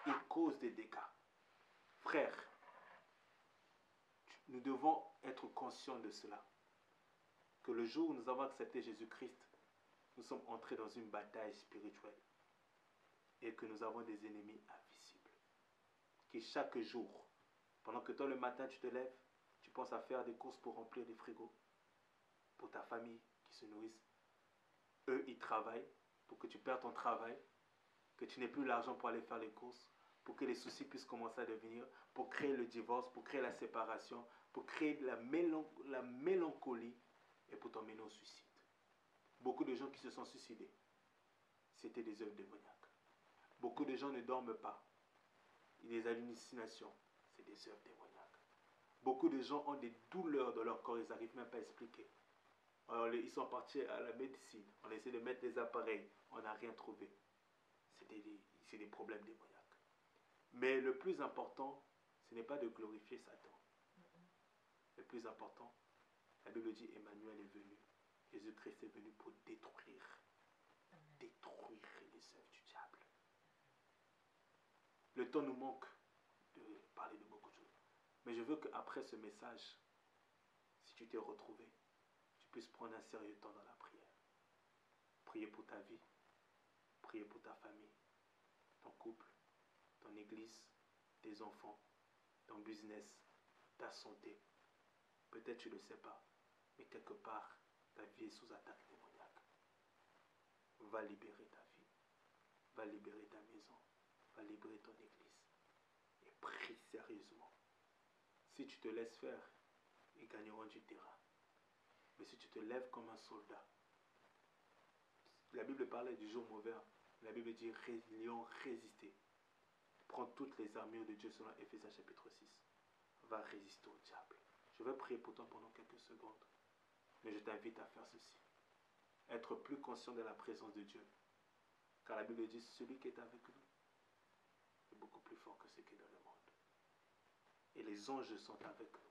Speaker 1: Ils causent des dégâts. Frères, nous devons être conscients de cela. Que le jour où nous avons accepté Jésus-Christ, nous sommes entrés dans une bataille spirituelle. Et que nous avons des ennemis invisibles. Qui chaque jour, pendant que toi le matin tu te lèves, tu penses à faire des courses pour remplir des frigos. Pour ta famille qui se nourrissent. Eux, ils travaillent pour que tu perdes ton travail. Que tu n'aies plus l'argent pour aller faire les courses. Pour que les soucis puissent commencer à devenir. Pour créer le divorce, pour créer la séparation. Pour créer la mélancolie. Et pour t'emmener au suicide. Beaucoup de gens qui se sont suicidés, c'était des œuvres démoniaques. Beaucoup de gens ne dorment pas. Des hallucinations, c'est des œuvres démoniaques. Beaucoup de gens ont des douleurs dans leur corps, ils n'arrivent même pas à expliquer. Alors, ils sont partis à la médecine, on essaie de mettre des appareils, on n'a rien trouvé. C'est des problèmes démoniaques. Mais le plus important, ce n'est pas de glorifier Satan. Le plus important, la Bible dit Emmanuel est venu. Jésus-Christ est venu pour détruire les œuvres du diable. Le temps nous manque de parler de beaucoup de choses. Mais je veux qu'après ce message, si tu t'es retrouvé, tu puisses prendre un sérieux temps dans la prière. Prier pour ta vie, prier pour ta famille, ton couple, ton église, tes enfants, ton business, ta santé. Peut-être tu ne le sais pas, mais quelque part, ta vie est sous attaque démoniaque. Va libérer ta vie, va libérer ta maison, va libérer ton église. Et prie sérieusement. Si tu te laisses faire, ils gagneront du terrain. Mais si tu te lèves comme un soldat, la Bible parlait du jour mauvais. La Bible dit résister. Prends toutes les armures de Dieu selon Éphésiens chapitre 6. Va résister au diable. Je vais prier pour toi pendant quelques secondes. Mais je t'invite à faire ceci. Être plus conscient de la présence de Dieu. Car la Bible dit celui qui est avec nous est beaucoup plus fort que ce qui est dans le monde. Et les anges sont avec nous.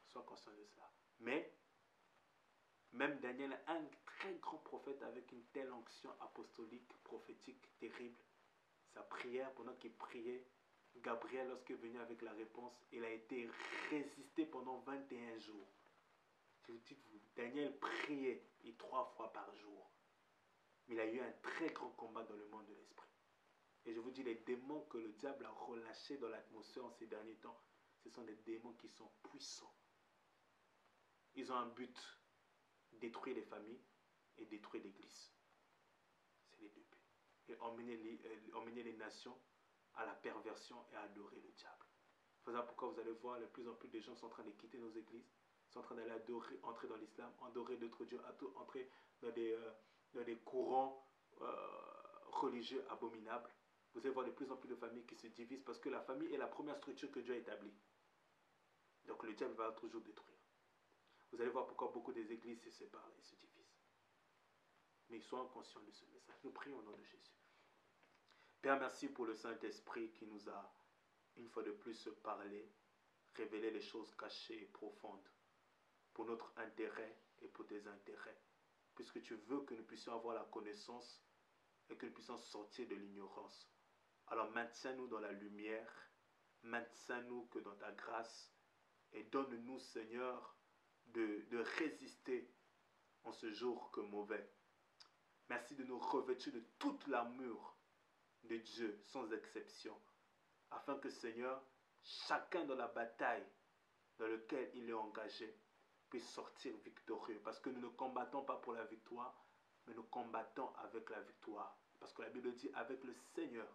Speaker 1: Sois conscient de cela. Mais, même Daniel, un très grand prophète avec une telle onction apostolique, prophétique, terrible, sa prière, pendant qu'il priait, Gabriel, lorsqu'il est venu avec la réponse, il a été résisté pendant 21 jours. Je vous dis, Daniel priait 3 fois par jour. Mais il a eu un très grand combat dans le monde de l'esprit. Et je vous dis, les démons que le diable a relâchés dans l'atmosphère en ces derniers temps, ce sont des démons qui sont puissants. Ils ont un but, détruire les familles et détruire l'église. C'est les deux buts. Et emmener les nations à la perversion et à adorer le diable. C'est pourquoi vous allez voir, de plus en plus de gens sont en train de quitter nos églises, sont en train d'aller entrer dans l'islam, adorer d'autres dieux, entrer dans des courants religieux abominables. Vous allez voir de plus en plus de familles qui se divisent parce que la famille est la première structure que Dieu a établie. Donc le diable va toujours détruire. Vous allez voir pourquoi beaucoup des églises se séparent et se divisent. Mais soyons conscients de ce message. Nous prions au nom de Jésus. Père, merci pour le Saint-Esprit qui nous a une fois de plus parlé, révélé les choses cachées et profondes pour notre intérêt et pour tes intérêts. Puisque tu veux que nous puissions avoir la connaissance et que nous puissions sortir de l'ignorance. Alors maintiens-nous dans la lumière, maintiens-nous que dans ta grâce et donne-nous, Seigneur, de résister en ce jour que mauvais. Merci de nous revêtir de toute l'armure de Dieu, sans exception, afin que, Seigneur, chacun dans la bataille dans laquelle il est engagé puisse sortir victorieux. Parce que nous ne combattons pas pour la victoire, mais nous combattons avec la victoire. Parce que la Bible dit, avec le Seigneur,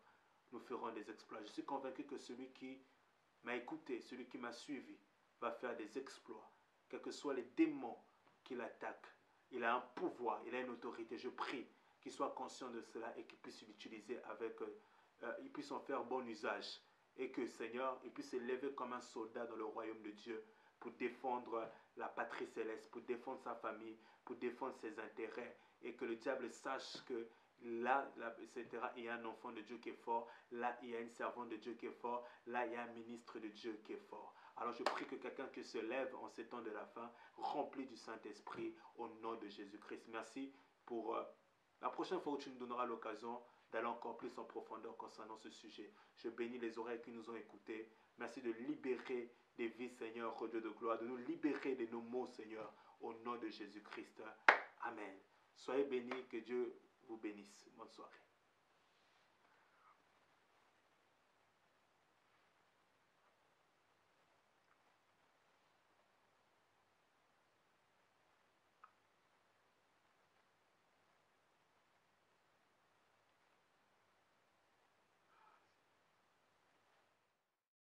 Speaker 1: nous ferons des exploits. Je suis convaincu que celui qui m'a écouté, celui qui m'a suivi, va faire des exploits. Quels que soient les démons qui l'attaquent, il a un pouvoir, il a une autorité. Je prie qu'il soit conscient de cela et qu'il puisse l'utiliser il puisse en faire bon usage. Et que, Seigneur, il puisse s'élever comme un soldat dans le royaume de Dieu pour défendre la patrie céleste, pour défendre sa famille, pour défendre ses intérêts. Et que le diable sache que là, etc., il y a un enfant de Dieu qui est fort. Là, il y a une servante de Dieu qui est fort. Là, il y a un ministre de Dieu qui est fort. Alors, je prie que quelqu'un qui se lève en ces temps de la fin, rempli du Saint-Esprit, au nom de Jésus-Christ. Merci pour la prochaine fois où tu nous donneras l'occasion d'aller encore plus en profondeur concernant ce sujet. Je bénis les oreilles qui nous ont écoutés. Merci de libérer des vies, Seigneur, au Dieu de gloire, de nous libérer de nos maux, Seigneur, au nom de Jésus-Christ. Amen. Soyez bénis, que Dieu vous bénisse. Bonne soirée.